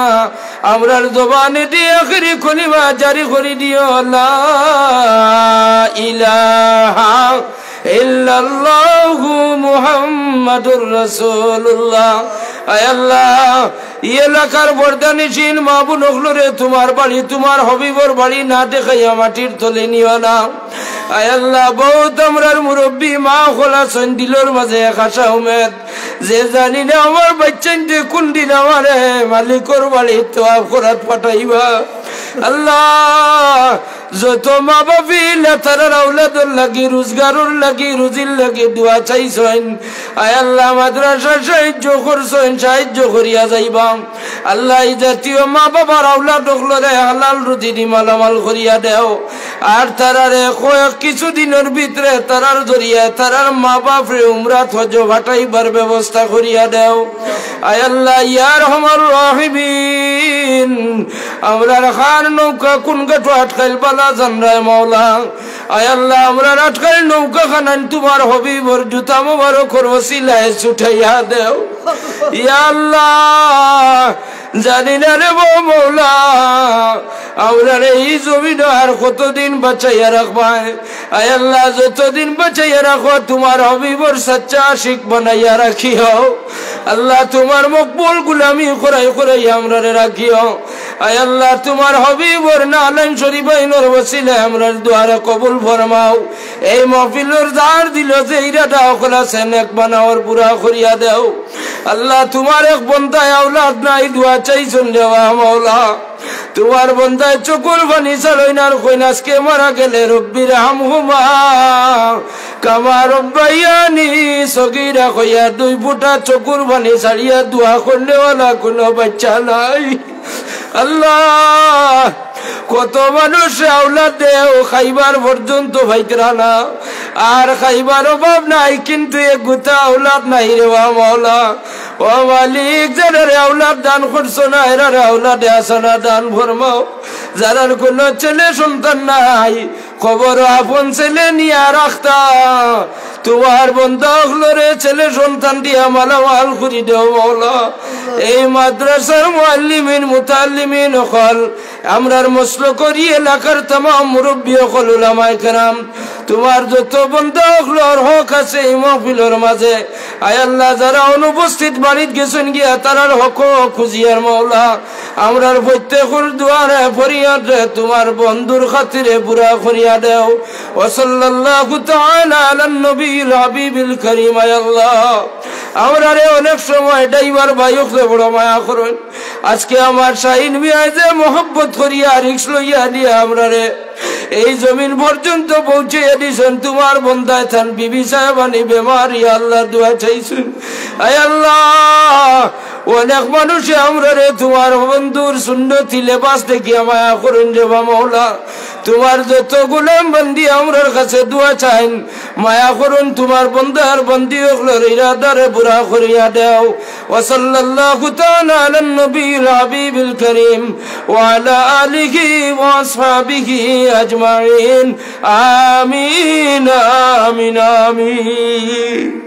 আমরার জবানে দিয়ে আখেরি কলিমা জারি করে দিও লা ইলাহা ইল্লাল্লাহু মুহাম্মাদুর রাসূলুল্লাহ আয় আল্লাহ এলাকার বর্দানিসীন মা বোন হলরে তোমার বাড়ি তোমার হবিবর বাড়ি না দেখাইয়া মাটির তলে নিও না আয় আল্লাহ বহুত আমরার মুরব্বী মা খোলা দিলর মাঝে এক আশা উমেদ যে জানি না আমার বাচ্চানটি কোন দিন আমারে মালিকর বাড়ি তো আফরাত পাঠাইবা আল্লাহ যত মা বাপি তারার আওলাদর লাগি রোজগারর লাগি রুজির লাগি দোয়া চাইছেন আয় আল্লাহ মাদ্রাসা সাহায্য করছেন সাহায্য করিয়া যাইবাম আল্লাহ এই জাতীয় মা বাবার আওলাদ হলরে হালাল রুজি দি মালামাল করিয়া দেও আর তারারে কয়েক কিছুদিনের ভিতরে তারার জরিয়া তারার মা বাপরে উমরাত হজ ভাটাইবার ব্যবস্থা করিয়া দেও আয় আল্লাহ ইয়া রহমান রাহিমিন আমরার খান নৌকা কোন গাটো আটকাইল বালা জানরায় মাওলা আয় আল্লাহ আমরার আটকাইল নৌকা খানান তোমার হবিবর জুতা মুবারকর ওসিলায় ছুটাইয়া দেও ইয়া আল্লাহ জানি না রে মৌলা আমরার এই জমিন আর কতদিন বাঁচাইয়া রাখবাই আয় আল্লাহ যতদিন বাঁচাইয়া রাখো তোমার হবিবর সচ্চা আশিক বানাইয়া রাখিও আল্লাহ তোমার মকবুল গুলামি করাই করাই আমরারে রাখিও আয় আল্লাহ তোমার হবিবর নালাইন শরীফাইনের ওসিলায় আমরার দুয়ারে কবুল ফরমাও এই মাহফিলের জার দিল যে ইরাদা হলাছেন এক বানাওয়ার পুরা করিয়া দেও আল্লাহ তোমার এক বন্দায় আওলাদ নাই দোয়া চাইছেন দেওয়া মাওলা তোমার বন্দায় চকুর পানি চালইনার কইনাসকে মারা গেলে রব্বির হামহুমা কামা রব্বায়ানি সগীরা কইয়া দুই ফুটা চকুর পানি ছাড়িয়া দোয়া করলেওয়ালা কোনো বাচ্চা নাই আল্লাহ কত মানুষ আওলাদ দেও খাইবার পর্যন্ত ভাইতরা না আর খাইবার অভাব নাই কিন্তু এক গুতা আওলাদ নাই রে মাওলা ও মালিক যারা আওলাদ দান করছো না এরা আওলাদে আসনা দান ফরমাও যারা কোনো ছেলে সন্তান নাই খবর আপন ছেলে নিয়ে রাখতা তোমার বন্ধা হলরে ছেলে সন্তান দিয়া মালামাল করি দেও মাওলা এই মাদ্রাসার মুআল্লিমিন মুতাআল্লিমিন হল আমরার মসল করি এলাকার तमाम মুরব্বী হল উলামায়ে কেরাম তোমার যত বন্ধুর হক আছে এই মাহফিলের মাঝে আয় আল্লাহ যারা অনুপস্থিত বাড়িতে গেছেন গিয়া তারার হক খুঁজিয়ার মাওলা আমরার প্রত্যেকের দুয়ারে ফরিয়াদ রে তোমার বন্ধুর খাতিরে পুরা করিয়া দেও ওয়া সাল্লাল্লাহু তাআলা আলান নবিয়িল হাবিবিল কারীম আয় আল্লাহ আমরারে অনেক সময় ড্রাইভার ভাইকে বড় মায়া করেন আজকে আমার শাহিন মিয়া যে মোহব্বত করিয়া রিক্স লইয়া দিয়ে আমরারে এই জমিন পর্যন্ত পৌঁছে দিয়েছেন তোমার বন্দায় থান বিবি সাহেবানি বেমারি আল্লাহর দোয়া চাইছেন আয় আল্লাহ অনেক মানুষে আমরা রে তোমার বন্ধুর সুন্নতি লেবাস দেখি মায়া করুন যে মাওলা তোমার যত গোলাম বন্দি আমরার কাছে দোয়া চাইন মায়া করুন তোমার বন্দার বন্দি হকলের ইরাদারে পুরা করিয়া দেও ওয়া সাল্লাল্লাহু তাআলা আলান নবিয়িল হাবিবিল কারীম ওয়া আলা আলিহি ওয়া আসহাবিহি আজমাইন আমিন আমিন আমিন।